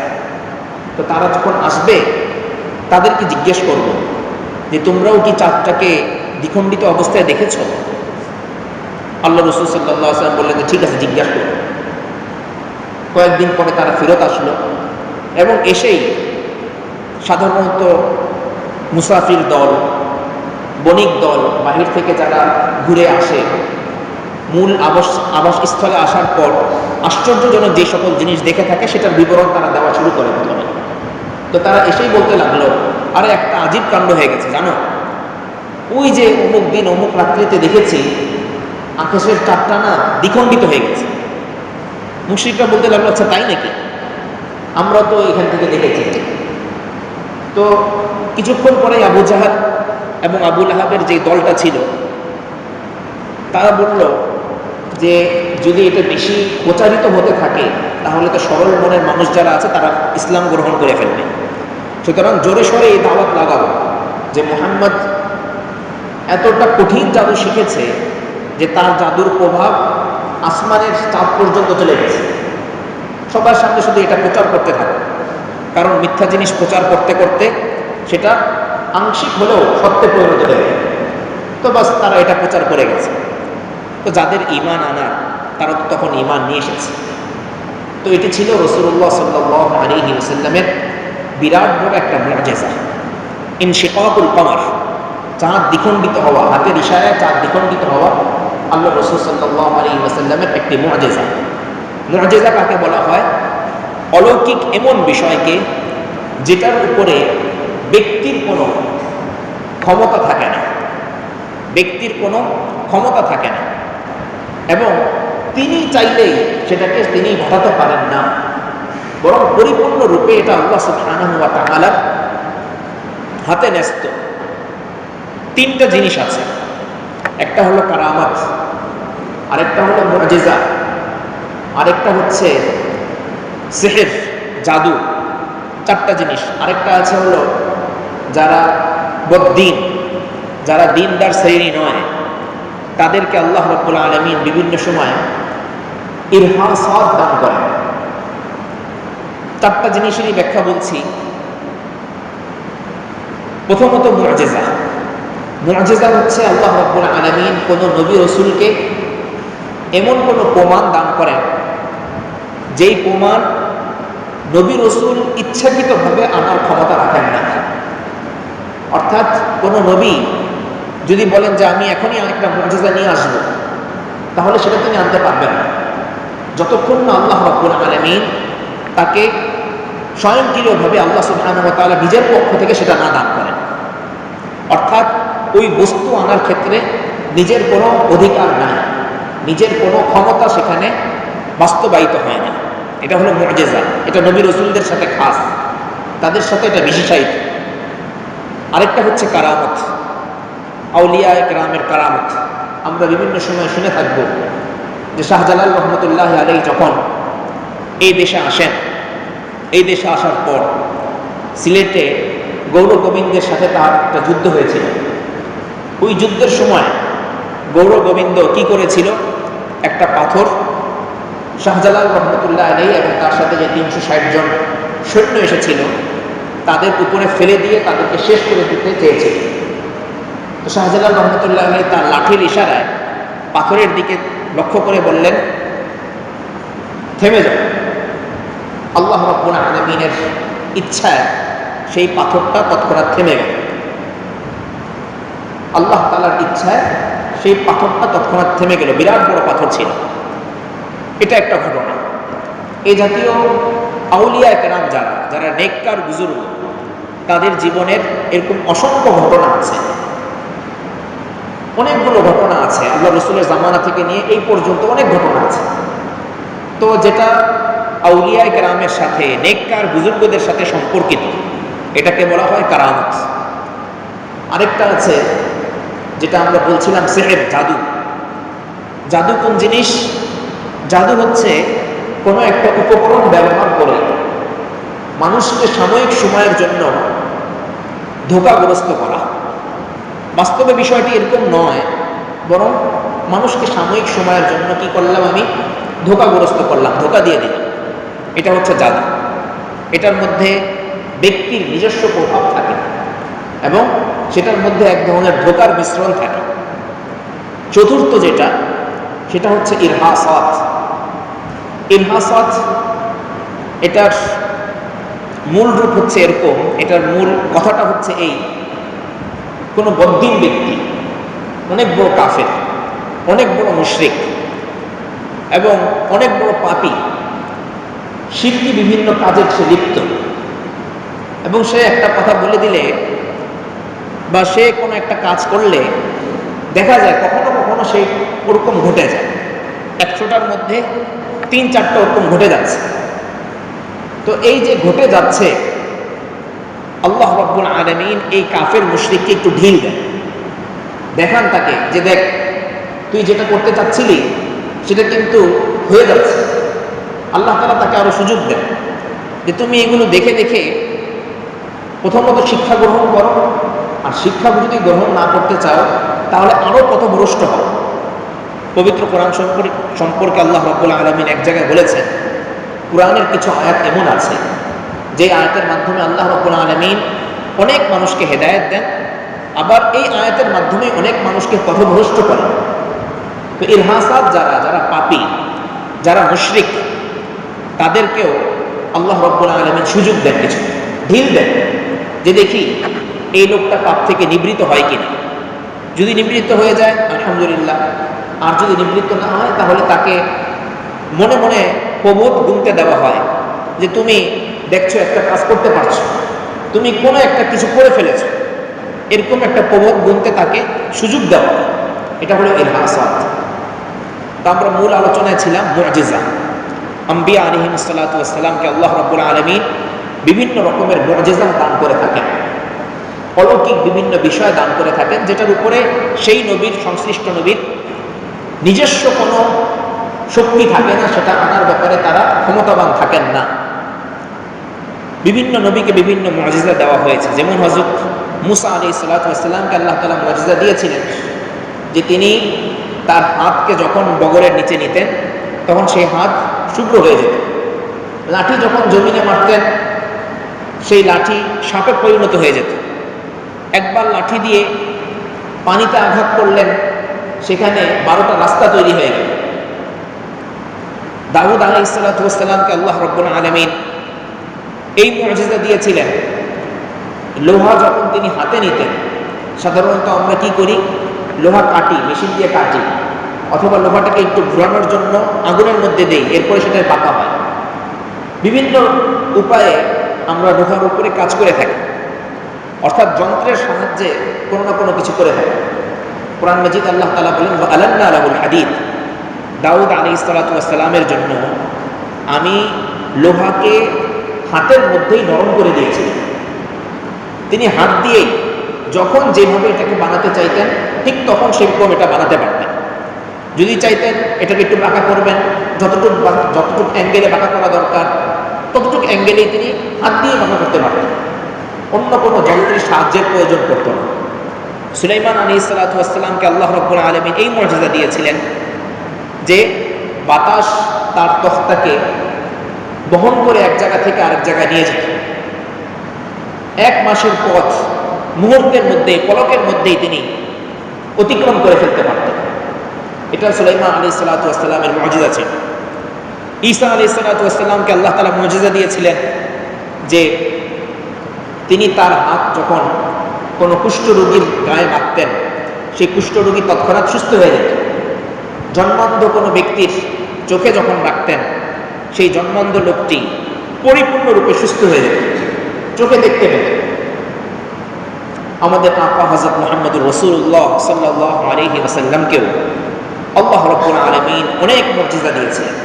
তো তারা যখন আসবে তাদেরকে জিজ্ঞেস করব যে তোমরাও কি চাঁদটাকে দ্বিখণ্ডিত অবস্থায় দেখেছ? আল্লাহ রাসূল সাল্লাল্লাহু আলাইহি ওয়াসাল্লাম বললেন যে ঠিক আছে, জিজ্ঞাসা করো। কয়েকদিন পরে তারা ফেরত আসলো এবং এসেই সাধারণত মুসাফির দল, বণিক দল, বাহির থেকে যারা ঘুরে আসে, মূল আবাসস্থলে আসার পর আশ্চর্যজনক যে সকল জিনিস দেখে থাকে সেটার বিবরণ তারা দেওয়া শুরু করে প্রথমে। তো তারা এসেই বলতে লাগলো, আরে একটা আজীব কাণ্ড হয়ে গেছে জানো, ওই যে অমুক দিন অমুক রাত্রিতে দেখেছি আকাশের চাঁদটা না দ্বিখণ্ডিত হয়ে গেছে। মুশরিকরা বলতে লাগলো, আচ্ছা তাই নাকি, আমরা তো এখান থেকে দেখেছি। তো কিছুক্ষণ পরে আবু জাহাল এবং আবু লাহাবের যে দলটা ছিল তারা বলল যে যদি এটা বেশি প্রচারিত হতে থাকে তাহলে তো সরল মনের মানুষ যারা আছে তারা ইসলাম গ্রহণ করে ফেলবে, সুতরাং জোরে সোরে এই দাওয়াত লাগাবো। যে মুহাম্মদ এতটা কঠিন জাদু শিখেছে যে তার জাদুর প্রভাব আসমানের চাঁদ পর্যন্ত চলে গেছে। সবার সামনে শুধু এটা প্রচার করতে থাকে, কারণ মিথ্যা জিনিস প্রচার করতে করতে সেটা আংশিক হলেও সত্যে পরিণত হয়ে যায়। তো বাস তারা এটা প্রচার করে গেছে। তো যাদের ঈমান আনার, তারা তো তখন ঈমান নিয়ে এসেছে। তো এটি ছিল রাসূলুল্লাহ সাল্লাল্লাহু আলাইহি ওয়াসাল্লামের বিরাট বড় একটা মুআজিজা, ইনশিকাকুল কমর, চাঁদ দ্বিখণ্ডিত হওয়া, হাতের ইশারায় চাঁদ দ্বিখণ্ডিত হওয়া আল্লাহ রাসূল সাল্লাল্লাহু আলাইহি ওয়াসাল্লামের একটি মুআজিজা। মুআজিজা কাকে বলা হয়? অলৌকিক এমন বিষয়কে যেটার উপরে ব্যক্তির কোনো ক্ষমতা থাকে না, ব্যক্তির কোনো ক্ষমতা থাকে না, এবং তিনি চাইলেই সেটাকে তিনি ঘটাতে পারেন না, বরং পরিপূর্ণ রূপে এটা আল্লাহ সুবহানাহু ওয়া তাআলার হাতে ন্যস্ত। তিনটা জিনিস আছে, একটা হলো কারামাত, আরেকটা হলো মুআজিজা, আরেকটা হচ্ছে সিহর, জাদু। চারটা জিনিস। আরেকটা আছে হলো যারা বদ্দিন, যারা দিনদার শ্রেণী নয়, তাদেরকে আল্লাহ রাব্বুল আলামিন বিভিন্ন সময় ইরহাসাত দান করেন। চারটা জিনিসেরই ব্যাখ্যা বলছি। প্রথমত মুআজিজা। মুআজিজা হচ্ছে আল্লাহ রাব্বুল আলামিন কোন নবী রাসূলকে এমন কোন প্রমাণ দান করেন যেই প্রমাণ নবী রাসূল ইচ্ছাকৃতভাবে আনার ক্ষমতা রাখেন না। অর্থাৎ কোন নবী যদি বলেন যে আমি এখনই একটা মুআজিজা নিয়ে আসবো, তাহলে সেটা তিনি আনতে পারবেন না, যতক্ষণ না আল্লাহ রাব্বুল আলামিন তাকে স্বয়ংক্রিয়ভাবে আল্লাহ সুবহানাহু ওয়া তাআলা নিজের পক্ষ থেকে সেটা না দান করেন। অর্থাৎ ওই বস্তু আনার ক্ষেত্রে নিজের কোনো অধিকার নাই, নিজের কোনো ক্ষমতা সেখানে বাস্তবায়িত হয় না। এটা হলো মুআজিজা। এটা নবী রাসূলদের সাথে খাস, তাদের সাথে এটা বিশেষায়িত। আরেকটা হচ্ছে কারামত, আউলিয়া কেরামের কারামত। আমরা বিভিন্ন সময় শুনে থাকব যে শাহজালাল রহমতুল্লাহ আলাইহি যখন এই দেশে আসেন, এই দেশে আসার পর সিলেটে গৌর গোবিন্দের সাথে তার একটা যুদ্ধ হয়েছিল। ওই যুদ্ধের সময় গৌর গোবিন্দ কি করেছিল? একটা পাথর শাহজালাল রহমতুল্লাহ আলাইহি এবং তার সাথে যে 360 জন সৈন্য এসেছিল তাদের উপরে ফেলে দিয়ে তাদেরকে শেষ করে দিতে চেয়েছিল। তো শাহজালাল রহমতুল্লাহ আলাইহি তার লাঠির ইশারায় পাথরের দিকে লক্ষ্য করে বললেন, থেমে যাও। আল্লাহ রাব্বুল আলামিনের ইচ্ছায় সেই পাথরটা তৎক্ষণাৎ থেমে গেল। আল্লাহ তাআলার ইচ্ছায় সেই পাথরটা তৎক্ষণাৎ থেমে গেল। বিরাট বড় পাথর ছিল। এটা একটা ঘটনা। এই জাতীয় আউলিয়া কেরাম যারা যারা নেককার বুজুর্গ, তাদের জীবনের এরকম অসংখ্য ঘটনা আছে, অনেকগুলো ঘটনা আছে। আল্লাহ রাসূলের জামানা থেকে নিয়ে এই পর্যন্ত অনেক ঘটনা আছে। তো যেটা আউলিয়া কেরামের সাথে, নেককার বুজুর্গদের সাথে সম্পর্কিত, এটাকে বলা হয় কারামত। আরেকটা আছে যেটা আমরা বলছিলাম সিহর, জাদু। জাদু কোন জিনিস? জাদু হচ্ছে কোনো একটা উপকরণ ব্যবহার করে মানুষকে সাময়িক সময়ের জন্য ধোঁকাগ্রস্ত করা। বাস্তবে বিষয়টি এরকম নয়, বরং মানুষকে সাময়িক সময়ের জন্য কি করলাম? আমি ধোঁকাগ্রস্ত করলাম, ধোঁকা দিয়ে দিলাম। এটা হচ্ছে জাদু। এটার মধ্যে ব্যক্তির নিজস্ব প্রভাব থাকে এবং সেটার মধ্যে এক ধরনের ধোঁকার মিশ্রণ থাকে। চতুর্থ যেটা, সেটা হচ্ছে ইরহাসাত। ইরহাসাত এটার মূল রূপ হচ্ছে এরকম, এটার মূল কথাটা হচ্ছে এই: কোনো বদ্দিন ব্যক্তি, অনেক বড় কাফের, অনেক বড় মুশরিক এবং অনেক বড় পাপী, শিরকি বিভিন্ন কাজের সে লিপ্ত, এবং সে একটা কথা বলে দিলে বা সে কোনো একটা কাজ করলে দেখা যায় কখনো কখনো সেই ওরকম ঘটে যায়। 100টার মধ্যে 3-4টা ওরকম ঘটে যাচ্ছে। তো এই যে ঘটে যাচ্ছে, আল্লাহ রাব্বুল আলামিন এই কাফের মুশরিককে একটু ঢিল দেন, দেখান তাকে যে দেখ, তুই যেটা করতে চাচ্ছিলি সেটা কিন্তু হয়ে যাচ্ছে। আল্লাহ তাআলা তাকে আরো সুযোগ দেন যে তুমি এগুলো দেখে দেখে প্রথমত শিক্ষা গ্রহণ করো, আর শিক্ষা যদি গ্রহণ না করতে চাও তাহলে আরও পথভ্রষ্ট হবে। পবিত্র কোরআন সম্পর্কে আল্লাহ রাব্বুল আলামিন এক জায়গায় বলেছেন, কোরআনের কিছু আয়াত এমন আছে যে আয়াতের মাধ্যমে আল্লাহ রাব্বুল আলামিন অনেক মানুষকে হেদায়েত দেন, আবার এই আয়াতের মাধ্যমে অনেক মানুষকে পথভ্রষ্ট করেন। তো ইরহাসাত যারা পাপী, যারা মুশরিক, তাদেরকেও আল্লাহ রাব্বুল আলামিন সুযোগ দেন, কিছু ঢিল দেন, যে দেখি এই লোকটা পাপ থেকে নিবৃত্ত হয় কিনা। যদি নিবৃত্ত হয়ে যায় আলহামদুলিল্লাহ, আর যদি নিবৃত্ত না হয় তাহলে তাকে মনে মনে প্রবোধ গুনতে দেওয়া হয় যে তুমি দেখছো একটা কাজ করতে পারছো, তুমি কোনো একটা কিছু করে ফেলেছো, এরকম একটা প্রবোধ গুনতে তাকে সুযোগ দেওয়া হয়। এটা হলো ইরহাসাত। তো আমরা মূল আলোচনায় ছিলাম মুআজিজা। আম্বিয়া আলাইহিস সালাতু ওয়াস সালামকে আল্লাহ রাব্বুল আলামিন বিভিন্ন রকমের মুআজিজা দান করে থাকেন, অলৌকিক বিভিন্ন বিষয় দান করে থাকেন, যেটার উপরে সেই নবীর, সংশ্লিষ্ট নবীর নিজস্ব কোনো শক্তি থাকে না, সেটা আনার ব্যাপারে তারা ক্ষমতাবান থাকেন না। বিভিন্ন নবীকে বিভিন্ন মুআজিজা দেওয়া হয়েছে। যেমন হযরত মুসা আলাইহিস সালাতু ওয়াস সালামকে আল্লাহ তাআলা মুআজিজা দিয়েছিলেন যে তিনি তার হাতকে যখন বগরের নিচে নিতেন তখন সেই হাত শুভ্র হয়ে যেত। লাঠি যখন জমিনে মারতেন সেই লাঠি সাপে পরিণত হয়ে যেত। একবার লাঠি দিয়ে পানিতে আঘাত করলেন, সেখানে 12টা রাস্তা তৈরি হয়ে গেল। দাউদ আলাইহিস সালাতু ওয়াস সালামকে আল্লাহ রাব্বুল আলামিন এই মুআজিজা দিয়েছিলেন, লোহা যখন তিনি হাতে নিতেন, সাধারণত আমরা কি করি, লোহা কাটি, মেশিন দিয়ে কাটি, অথবা লোহাটাকে একটু ঘোরানোর জন্য আগুনের মধ্যে দেই, এরপরে সেটা পাকা হয়। বিভিন্ন উপায়ে আমরা লোহার উপরে কাজ করে থাকি, অর্থাৎ যন্ত্রের সাহায্যে কোনো না কোনো কিছু করে থাকি। কোরআন মাজিদ আল্লাহ তাআলা বলেন, আলান্না লাহুল হাদিদ, দাউদ আলাইহিস সালাতু ওয়াস সালামের জন্য আমি লোহাকে হাতের মধ্যেই নরম করে দিয়েছি। তিনি হাত দিয়েই যখন যেভাবে এটাকে বানাতে চাইতেন ঠিক তখন সেরকম এটা বানাতে পারতেন। যদি চাইতেন এটাকে একটু বাঁকা করবেন, যতটুকু অ্যাঙ্গেলে বাঁকা করা দরকার ততটুকু অ্যাঙ্গেলেই তিনি হাত দিয়ে বাঁকা করতে পারতেন, অন্য কোনো যন্ত্রের সাহায্যের প্রয়োজন পড়ত না। সুলাইমান আলাইহিস সালাতু ওয়াস সালামকে আল্লাহ রাব্বুল আলামিন এই মুআজিজা দিয়েছিলেন যে বাতাস তার তখতাকে বহন করে এক জায়গা থেকে আরেক জায়গায় নিয়ে যেত। 1 মাসের পথ মুহূর্তের মধ্যেই, পলকের মধ্যেই তিনি অতিক্রম করে ফেলতে পারতেন। এটা সুলাইমান আলাইহিস সালাতু ওয়াস সালামের মুআজিজা ছিল। ঈসা আলাইহিস সালাতু ওয়াস সালামকে আল্লাহ তাআলা মুআজিজা দিয়েছিলেন যে তিনি তার হাত যখন কোনো কুষ্ঠরোগীর গায়ে রাখতেন, সেই কুষ্ঠরোগী তৎক্ষণাৎ সুস্থ হয়ে যেত। জন্মান্ধ কোনো ব্যক্তির চোখে যখন রাখতেন, সেই জন্মান্ধ লোকটি পরিপূর্ণরূপে সুস্থ হয়ে যেত, চোখে দেখতে পেত। আমাদের আকা হযরত মুহাম্মদুর রাসূলুল্লাহ সাল্লাল্লাহু আলাইহি ওয়াসাল্লামকেও আল্লাহ রাব্বুল আলামিন অনেক মুআজিজা দিয়েছিলেন।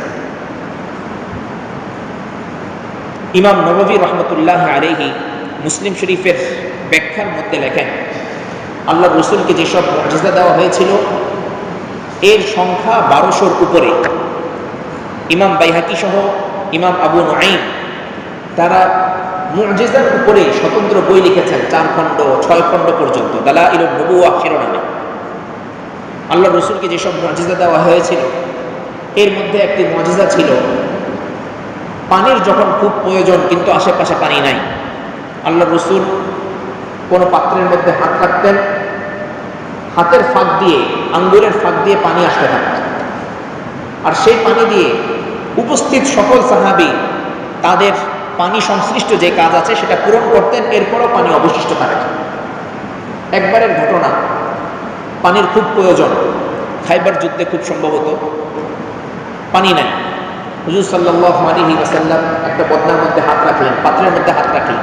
ইমাম নববী রাহমাতুল্লাহি আলাইহি মুসলিম শরীফের ব্যাখ্যার মধ্যে লেখেন, আল্লাহর রাসূলকে যেসব মুআজিজা দেওয়া হয়েছিল এর সংখ্যা 1200-র উপরে। ইমাম বাইহাকি সহ ইমাম আবু নুআইম তারা মুআজিজার উপরে স্বতন্ত্র বই লিখেছেন, 4 খণ্ড 6 খণ্ড পর্যন্ত, দালাইলুন নবুওয়াহ শিরোনামে। আল্লাহর রাসূলকে যেসব মুআজিজা দেওয়া হয়েছিল এর মধ্যে একটি মুআজিজা ছিল পানির যখন খুব প্রয়োজন কিন্তু আশেপাশে পানি নাই, আল্লাহর রাসূল কোনো পাত্রের মধ্যে হাত রাখতেন, হাতের ফাঁক দিয়ে, আঙ্গুলের ফাঁক দিয়ে পানি আসতে থাকত, আর সেই পানি দিয়ে উপস্থিত সকল সাহাবী তাদের পানি সংশ্লিষ্ট যে কাজ আছে সেটা পূরণ করতেন, এরপরও পানি অবশিষ্ট থাকে। একবারের ঘটনা, পানির খুব প্রয়োজন, খাইবার যুদ্ধে খুব সম্ভবত পানি নাই। হুজুর সাল্লাল্লাহু আলাইহি ওয়াসাল্লাম একটা বদনার মধ্যে হাত রাখলেন, পাত্রের মধ্যে হাত রাখলেন।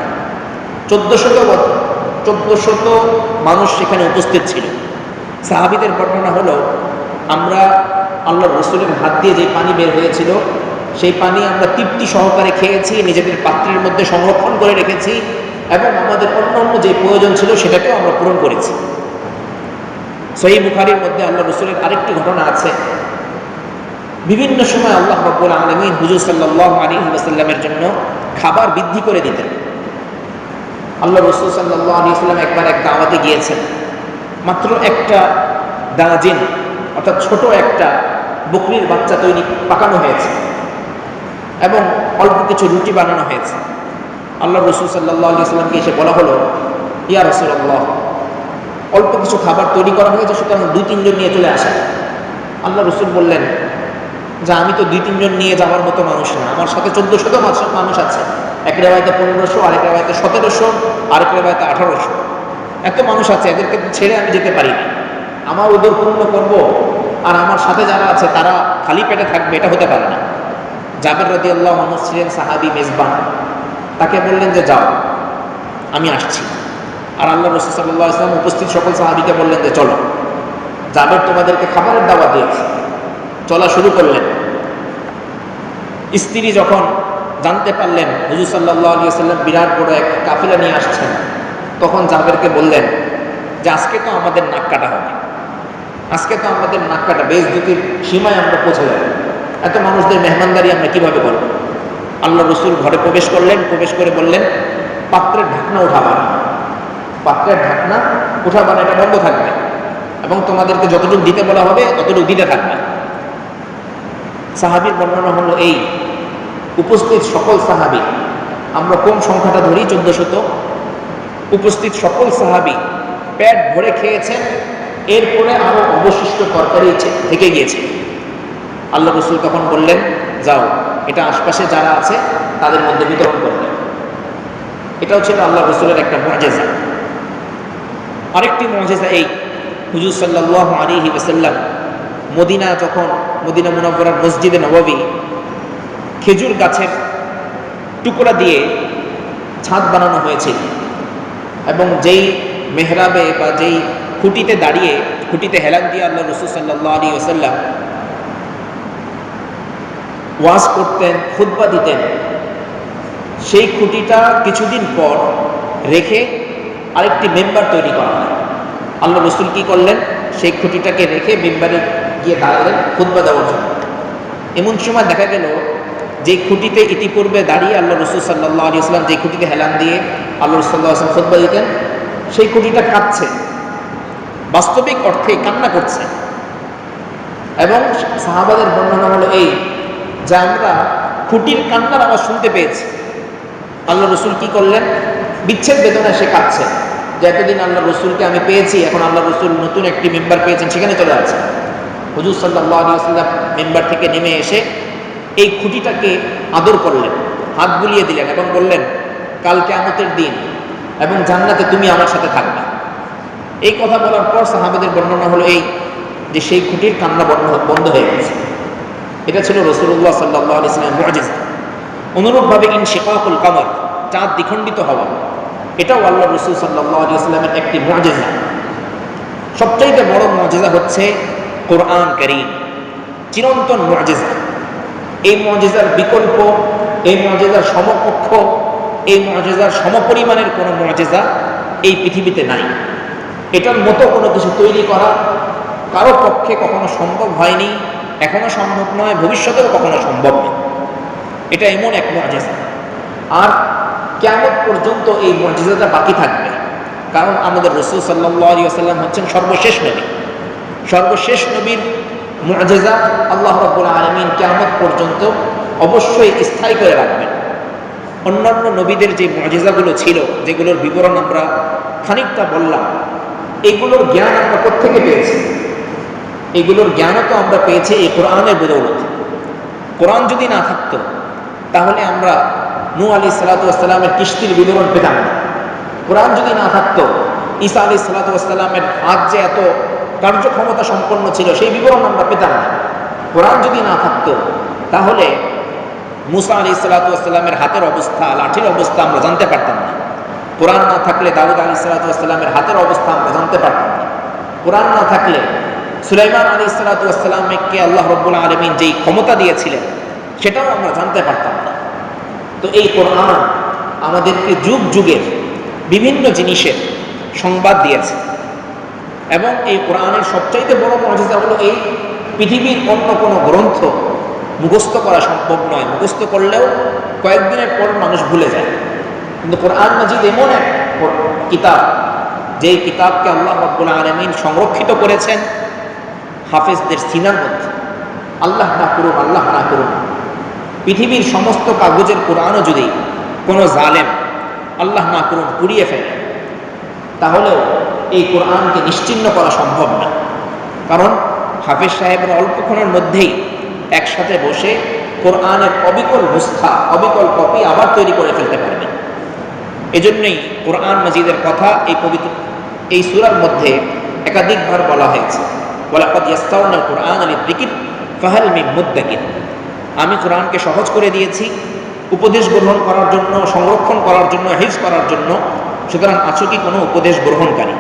1400 মানুষ সেখানে উপস্থিত ছিল। সাহাবীদের বর্ণনা হলো, আমরা আল্লাহর রাসূলের হাত দিয়ে যে পানি বের হয়েছিল সেই পানি আমরা তৃপ্তি সহকারে খেয়েছি, নিজেদের পাত্রের মধ্যে সংরক্ষণ করে রেখেছি, এবং আমাদের অন্য যে প্রয়োজন ছিল সেটাকেও আমরা পূরণ করেছি। সহিহ বুখারীর মধ্যে আল্লাহর রাসূলের আরেকটি ঘটনা আছে, বিভিন্ন সময় আল্লাহ রাব্বুল আলামিন হুজুর সাল্লাল্লাহু আলাইহি ওয়াসাল্লামের জন্য খাবার বৃদ্ধি করে দিতেন। আল্লাহ রাসূল সাল্লাল্লাহু আলাইহি ওয়াসাল্লাম একবার এক দাওয়াতে গিয়েছেন। মাত্র একটা দাজিন অর্থাৎ ছোট একটা বকরির বাচ্চা পাকানো হয়েছে এবং অল্প কিছু রুটি বানানো হয়েছে। আল্লাহ রাসূল সাল্লাল্লাহু আলাইহি ওয়াসাল্লামকে এসে বলা হলো, ইয়া রাসূলুল্লাহ, অল্প কিছু খাবার তৈরি করা হয়েছে, সুতরাং 2-3 জন নিয়ে চলে আসেন। আল্লাহ রাসূল বললেন যে আমি তো 2-3 জন নিয়ে যাওয়ার মতো মানুষ না, আমার সাথে 1400 মানুষ আছে। এক রেওয়ায়তে 1500, আরেক রেওয়ায়তে 1700, আরেক রেওয়ায়তে 1800। এত মানুষ আছে, এদেরকে ছেড়ে আমি যেতে পারি না। আমার উদর পূর্ণ করব আর আমার সাথে যারা আছে তারা খালি পেটে থাকবে, এটা হতে পারে না। জাবের রাদিয়াল্লাহু আনহু ছিলেন সাহাবী মেজবান, তাকে বললেন যে যাও, আমি আসছি। আর আল্লাহ রাসূল সাল্লাল্লাহু আলাইহি ওয়াসাল্লাম উপস্থিত সকল সাহাবীকে বললেন যে চলো, জাবের তোমাদেরকে খাবারের দাওয়াত দিয়েছে। চলা শুরু করলেন। স্ত্রী যখন জানতে পারলেন হুজুর সাল্লাল্লাহু আলাইহি ওয়াসাল্লাম বিরাট বড় এক কাফেলা নিয়ে আসছেন, তখন জাবেরকে বললেন যে আজকে তো আমাদের নাক কাটা হবে, আজকে তো আমাদের নাক কাটা, বেইজ্জতির সীমায় আমরা পৌঁছে যাব। এত মানুষদের মেহমানদারি আমরা কিভাবে করব? আল্লাহ রাসূল ঘরে প্রবেশ করলেন, প্রবেশ করে বললেন, পাত্রের ঢাকনা উঠাবার, পাত্রের ঢাকনা উঠাবার, এটা বন্ধ থাকবে এবং তোমাদেরকে যতটুকু দিতে বলা হবে ততটুকু দিতে থাকবে। সাহাবীর বর্ণনা হলো এই, উপস্থিত সকল সাহাবী, আমরা কোন সংখ্যাটা ধরি, 1400, উপস্থিত সকল সাহাবী পেট ভরে খেয়েছেন, এরপরে আরো অবশিষ্ট তরকারি থেকে গিয়েছে। আল্লাহ রাসূল তখন বললেন, যাও, এটা আশপাশে যারা আছে তাদের মধ্যে বিতরণ করলেন। এটাও ছিল আল্লাহ রাসূলের একটা মুআজিজা। আরেকটি মুআজিজা এই, হুজুর সাল্লাল্লাহু আলাইহি ওয়াসাল্লাম মদিনা মুনাওয়ারার মসজিদে নববী খেজুর গাছের টুকরা দিয়ে ছাদ বানানো হয়েছিল এবং যেই মেহরাবে বা যেই খুঁটিতে দাঁড়িয়ে, খুঁটিতে হেলান দিয়ে আল্লাহ রাসূল সাল্লাল্লাহু আলাইহি ওয়াসাল্লাম ওয়াজ করতেন, খুতবা দিতেন, সেই খুঁটিটা কিছুদিন পর রেখে আরেকটি মেম্বার তৈরি করা হয়। আল্লাহ রাসূল কি করলেন, সেই খুঁটিটাকে রেখে মেম্বারে গিয়ে দাঁড়ালেন খুতবা দেওয়ার জন্য। এমন সময় দেখা গেল যে খুঁটিতে ইতিপূর্বে দাঁড়িয়ে আল্লাহ রাসূল সাল্লাল্লাহু আলাইহি ওয়াসাল্লাম যে খুঁটিতে হেলান দিয়ে আল্লাহ রাসূল সাল্লাল্লাহু আলাইহি ওয়াসাল্লাম খুতবা দিতেন, সেই খুঁটিটা কাঁপছে, বাস্তবিক অর্থেই কান্না করছে। এবং সাহাবাদের বর্ণনা হলো এই যে আমরা খুঁটির কান্নার আওয়াজ শুনতে পেয়েছি। আল্লাহ রাসূল কি করলেন, বিচ্ছেদ বেদনায় সে কাঁদছে যে এতদিন আল্লাহ রাসূলকে আমি পেয়েছি, এখন আল্লাহ রাসূল নতুন একটি মেম্বার পেয়েছেন, সেখানে চলে যাচ্ছে। হুজুর সাল্লাল্লাহু আলাইহি ওয়াসাল্লাম মেম্বার থেকে নেমে এসে এই খুঁটিটাকে আদর করলেন, হাত বুলিয়ে দিলেন এবং বললেন, কাল কিয়ামতের দিন এবং জান্নাতে তুমি আমার সাথে থাকবে। এই কথা বলার পর সাহাবাদের বর্ণনা হলো এই যে সেই খুঁটির কান্না বন্ধ হয়ে গেছে। এটা ছিল রাসূলুল্লাহ সাল্লাল্লাহু আলাইহি ওয়াসাল্লামের মুআজিজা। অনুরূপভাবে ইনশিকাকুল কমর, চাঁদ দ্বিখণ্ডিত হওয়া, এটাও আল্লাহ রাসূল সাল্লাল্লাহু আলাইহি ওয়াসাল্লামের একটি মুআজিজা। সবচাইতে বড় মুআজিজা হচ্ছে কোরআন কারীম, চিরন্তন মুআজিজা। এই মুআজিজার বিকল্প, এই মুআজিজার সমকক্ষ, এই মুআজিজার সমপরিমাণের কোনো মুআজিজা এই পৃথিবীতে নাই। এটার মতো কোনো কিছু তৈরি করা কারো পক্ষে কখনো সম্ভব হয়নি, এখনো সম্ভব নয়, ভবিষ্যতেও কখনো সম্ভব নয়। এটা এমন এক মুআজিজা, আর কিয়ামত পর্যন্ত এই মুআজিজাটা বাকি থাকবে। কারণ আমাদের রাসূল সাল্লাল্লাহু আলাইহি ওয়াসাল্লাম হচ্ছেন সর্বশেষ নবী। সর্বশেষ নবীর মুআজিজা আল্লাহ রাব্বুল আলামিন কিয়ামত পর্যন্ত অবশ্যই স্থায়ী করে রাখবেন। অন্যান্য নবীদের যে মুআজিজাগুলো ছিল, যেগুলোর বিবরণ আমরা খানিকটা বললাম, এগুলোর জ্ঞান আমরা কোত্থেকে পেয়েছি? এগুলোর জ্ঞানও তো আমরা পেয়েছি এই কোরআনের বদৌলতে। কোরআন যদি না থাকতো তাহলে আমরা নূহ আলাইহিস সালাতু ওয়াস সালামের কিস্তির বিবরণ পেতাম না। কোরআন যদি না থাকতো ঈসা আলাইহিস সালাতু ওয়াস সালামের হাত যে এত কার্যক্ষমতা সম্পন্ন ছিল সেই বিবরণ আমরা পেতাম না। কোরআন যদি না থাকতো তাহলে মুসা আলাইহিস সালাতু ওয়াস সালামের হাতের অবস্থা, লাঠির অবস্থা আমরা জানতে পারতাম না। কোরআন না থাকলে দাউদ আলাইহিস সালাতু ওয়াস সালামের হাতের অবস্থা আমরা জানতে পারতাম না। কোরআন না থাকলে সুলাইমান আলাইহিস সালাতু ওয়াস সালামকে আল্লাহ রাব্বুল আলামিন যেই ক্ষমতা দিয়েছিলেন সেটাও আমরা জানতে পারতাম না। তো এই কোরআন আমাদেরকে যুগ যুগের বিভিন্ন জিনিসের সংবাদ দিয়েছে এবং এই কোরআনের সবচাইতে বড় মুআজিজা হলো এই, পৃথিবীর অন্য কোনো গ্রন্থ মুখস্থ করা সম্ভব নয়, মুখস্থ করলেও কয়েকদিনের পর মানুষ ভুলে যায়, কিন্তু কোরআন মাজিদ এমন এক কিতাব, যেই কিতাবকে আল্লাহ রাব্বুল আলামিন সংরক্ষিত করেছেন হাফেজদের সিনার মধ্যে। আল্লাহ না করুন, আল্লাহ না করুন, পৃথিবীর সমস্ত কাগজের কোরআনও যদি কোনো জালেম আল্লাহ না করুন পুড়িয়ে ফেলে, তাহলেও এই কোরআনকে নিশ্চিহ্ন করা সম্ভব না। কারণ হাফেজ সাহেবরা অল্পক্ষণের মধ্যেই একসাথে বসে কোরআনের অবিকল নুসখা, অবিকল কপি আবার তৈরি করে ফেলতে পারবেন। এজন্যই কোরআন মাজিদের কথা এই সূরার মধ্যে একাধিকবার বলা হয়েছে, ওয়ালাকাদ ইয়াসসারনাল কুরআনা লিযিকর ফাহাল মিন মুদ্দাকির। আমি কোরআনকে সহজ করে দিয়েছি উপদেশ গ্রহণ করার জন্য, সংরক্ষণ করার জন্য, হিফজ করার জন্য, সুতরাং আছো কি কোনো উপদেশ গ্রহণকারী?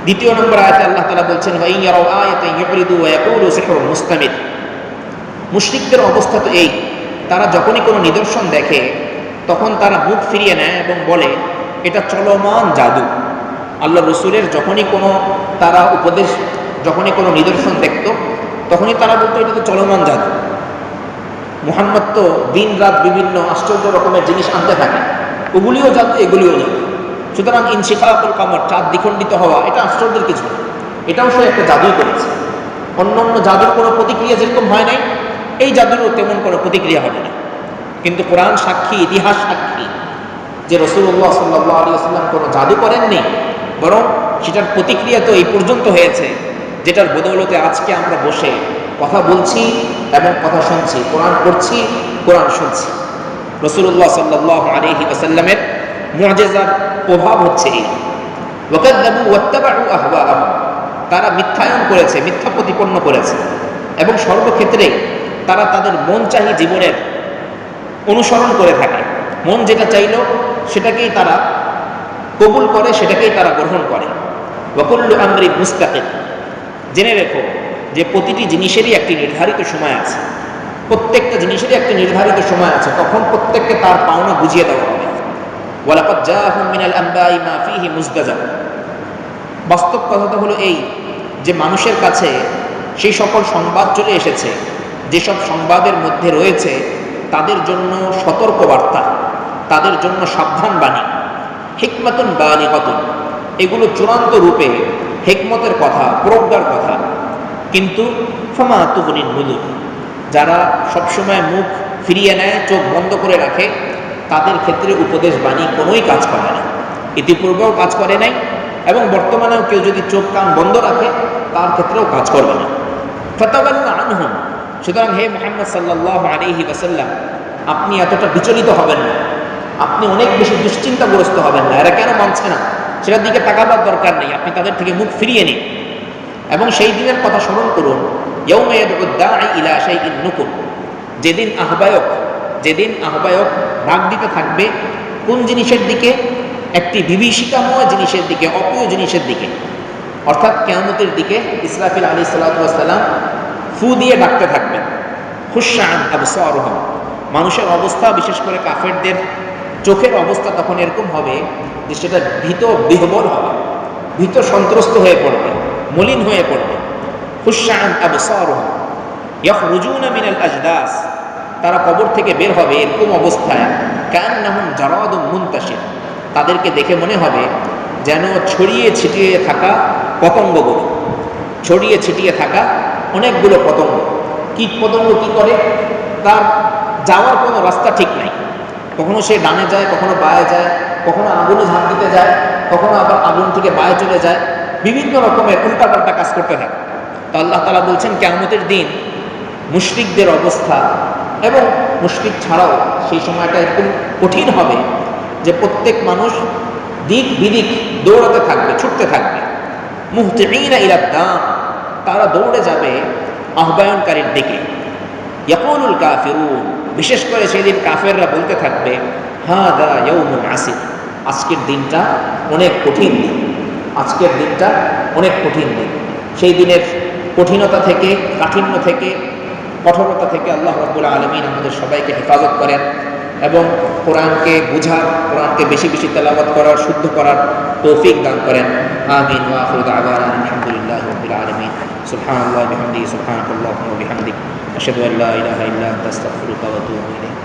দ্বিতীয় নম্বর আয়াতে আল্লাহ তাআলা বলছেন, ওয়া ইন ইয়ারাউ আয়াতান ইউরিদু ওয়া ইয়াকুলু সিহরুন মুস্তামির। মুশরিকদের অবস্থা তো এই, তারা যখনই কোনো নিদর্শন দেখে তখন তারা মুখ ফিরিয়ে নেয় এবং বলে এটা চলমান জাদু। আল্লাহ রসুলের যখনই কোনো তারা উপদেশ, যখনই কোনো নিদর্শন দেখত তখনই তারা বলতো এটা তো চলমান জাদু। মুহাম্মদ তো দিন রাত বিভিন্ন আশ্চর্য রকমের জিনিস আনতে থাকে, ওগুলিও জাদু, এগুলিও জাদু। সুতরাং ইনশিকাকুল কমর, চাঁদ দ্বিখণ্ডিত হওয়া, এটা আশ্চর্যের কিছু না, এটাও সে একটা জাদুই করেছে। অন্য অন্য জাদুর কোনো প্রতিক্রিয়া যেরকম হয় নাই, এই জাদুরও তেমন কোনো প্রতিক্রিয়া হবে না। কিন্তু কোরআন সাক্ষী, ইতিহাস সাক্ষী যে রাসূলুল্লাহ সাল্লাল্লাহু আলাইহি ওয়াসাল্লাম কোনো জাদু করেননি, বরং সেটার প্রতিক্রিয়া তো এই পর্যন্ত হয়েছে, যেটার বদৌলতে আজকে আমরা বসে কথা বলছি এবং কথা শুনছি, কোরআন পড়ছি, কোরআন শুনছি। রাসূলুল্লাহ সাল্লাল্লাহু আলাইহি ওয়াসাল্লামের মুআজিজার প্রভাব হচ্ছে এই। ওয়াকাযযাবু ওয়াত্তাবাউ আহওয়াআহুম, তারা মিথ্যায়ন করেছে, মিথ্যা প্রতিপন্ন করেছে এবং সর্বক্ষেত্রে তারা তাদের মনচাহি জীবনের অনুসরণ করে থাকে। মন যেটা চাইল সেটাকেই তারা কবুল করে, সেটাকেই তারা গ্রহণ করে। ওয়া কুল্লু আমরিন মুস্তাকিম, জেনে রেখো যে প্রতিটি জিনিসেরই একটি নির্ধারিত সময় আছে, প্রত্যেকটা জিনিসেরই একটি নির্ধারিত সময় আছে, তখন প্রত্যেককে তার পাওনা বুঝিয়ে দেওয়া হবে। ওয়ালাকাদ জাআহুম মিনাল আনবাই মা ফীহি মুজদাজার। বাস্তব কথাটা হলো এই যে মানুষের কাছে সেই সকল সংবাদ চলে এসেছে যেসব সংবাদের মধ্যে রয়েছে তাদের জন্য সতর্কবার্তা, তাদের জন্য সাবধান বাণী। হিকমাতুন বালিগাতুন, এগুলো চূড়ান্ত রূপে হিকমতের কথা, প্রজ্ঞার কথা। কিন্তু ফামা তুগনিন নুযুর, যারা সবসময় মুখ ফিরিয়ে নেয়, চোখ বন্ধ করে রাখে, তাদের ক্ষেত্রে উপদেশ বাণী কোনোই কাজ করে না। ইতিপূর্বেও কাজ করে নাই এবং বর্তমানেও কেউ যদি চোখ কান বন্ধ রাখে তার ক্ষেত্রেও কাজ করবে না। ফাতাওয়াল্লা আনহুম, সুতরাং হে মুহাম্মদ সাল্লাল্লাহু আলাইহি ওয়াসাল্লাম, আপনি এতটা বিচলিত হবেন না, আপনি অনেক বেশি দুশ্চিন্তাগ্রস্ত হবেন না। এরা কেন মানছে না সেটার দিকে তাকাবার দরকার নেই, আপনি তাদের থেকে মুখ ফিরিয়ে নিন এবং সেই দিনের কথা স্মরণ করুন। ইয়াউমা ইয়াদউদ দাঈ ইলা শাইইন নুকুর, যেদিন আহ্বায়ক ডাক দিতে থাকবে কোন জিনিসের দিকে? একটি বিভীষিকাময় জিনিসের দিকে, অপ্রিয় জিনিসের দিকে, অর্থাৎ কিয়ামতের দিকে। ইসরাফিল আলাইহিস সালাতু ওয়াস সালাম ফু দিয়ে ডাকতে থাকবেন। খুশআন আবসারুহুম, মানুষের অবস্থা, বিশেষ করে কাফেরদের চোখের অবস্থা তখন এরকম হবে যে সেটা ভীত বিহ্বল হবে, ভীত সন্ত্রস্ত হয়ে পড়বে, মলিন হয়ে পড়বে। খুশআন আবসারুহুম ইয়াখরুজুনা মিনাল আজদাস, তারা কবর থেকে বের হবে এরকম অবস্থায়। কান্নাহুম জারাদুম মুনতাশির, তাদেরকে দেখে মনে হবে যেন ছড়িয়ে ছিটিয়ে থাকা পতঙ্গগুলো, ছড়িয়ে ছিটিয়ে থাকা অনেকগুলো পতঙ্গ। কীট পতঙ্গ কী করে? তার যাওয়ার কোনো রাস্তা ঠিক নাই, কখনো সে ডানে যায়, কখনো বায়ে যায়, কখনো আগুনে ঝাঁপ দিতে যায়, কখনো আবার আগুন থেকে বায়ে চলে যায়, বিভিন্ন রকমের উল্টাপাল্টা কাজ করতে থাকে। তো আল্লাহ তাআলা বলছেন কিয়ামতের দিন মুশরিকদের অবস্থা, এবং মুশরিক ছাড়াও সেই সময়টা একদম কঠিন হবে যে প্রত্যেক মানুষ দিক বিদিক দৌড়াতে থাকবে, ছুটতে থাকবে। মুহতিঈনা ইলাদ দাম, তারা দৌড়ে যাবে আহ্বায়নকারীর দিকে। ইয়াকুলুল কাফিরুন, বিশেষ করে সেদিন কাফেররা বলতে থাকবে হাদা ইয়াউমুন আসির, আজকের দিনটা অনেক কঠিন দিন, আজকের দিনটা অনেক কঠিন দিন। সেই দিনের কঠিনতা থেকে, কাঠিন্য থেকে, কঠোরতা থেকে আল্লাহ রাব্বুল আলামিন আমাদের সবাইকে হেফাজত করেন এবং কোরআনকে বুঝার, কোরআনকে বেশি বেশি তেলাওয়াত করার, শুদ্ধ করার তৌফিক দান করেন। আমিন। ওয়া আখিরু দাওয়ানা আলহামদুলিল্লাহি রাব্বিল আলামিন। সুবহানাল্লাহি ওয়া বিহামদিহি, সুবহানাকাল্লাহুম্মা ওয়া বিহামদিক, আশহাদু আল্লা ইলাহা ইল্লা আনতা, আস্তাগফিরুকা ওয়া আতুবু ইলাইক।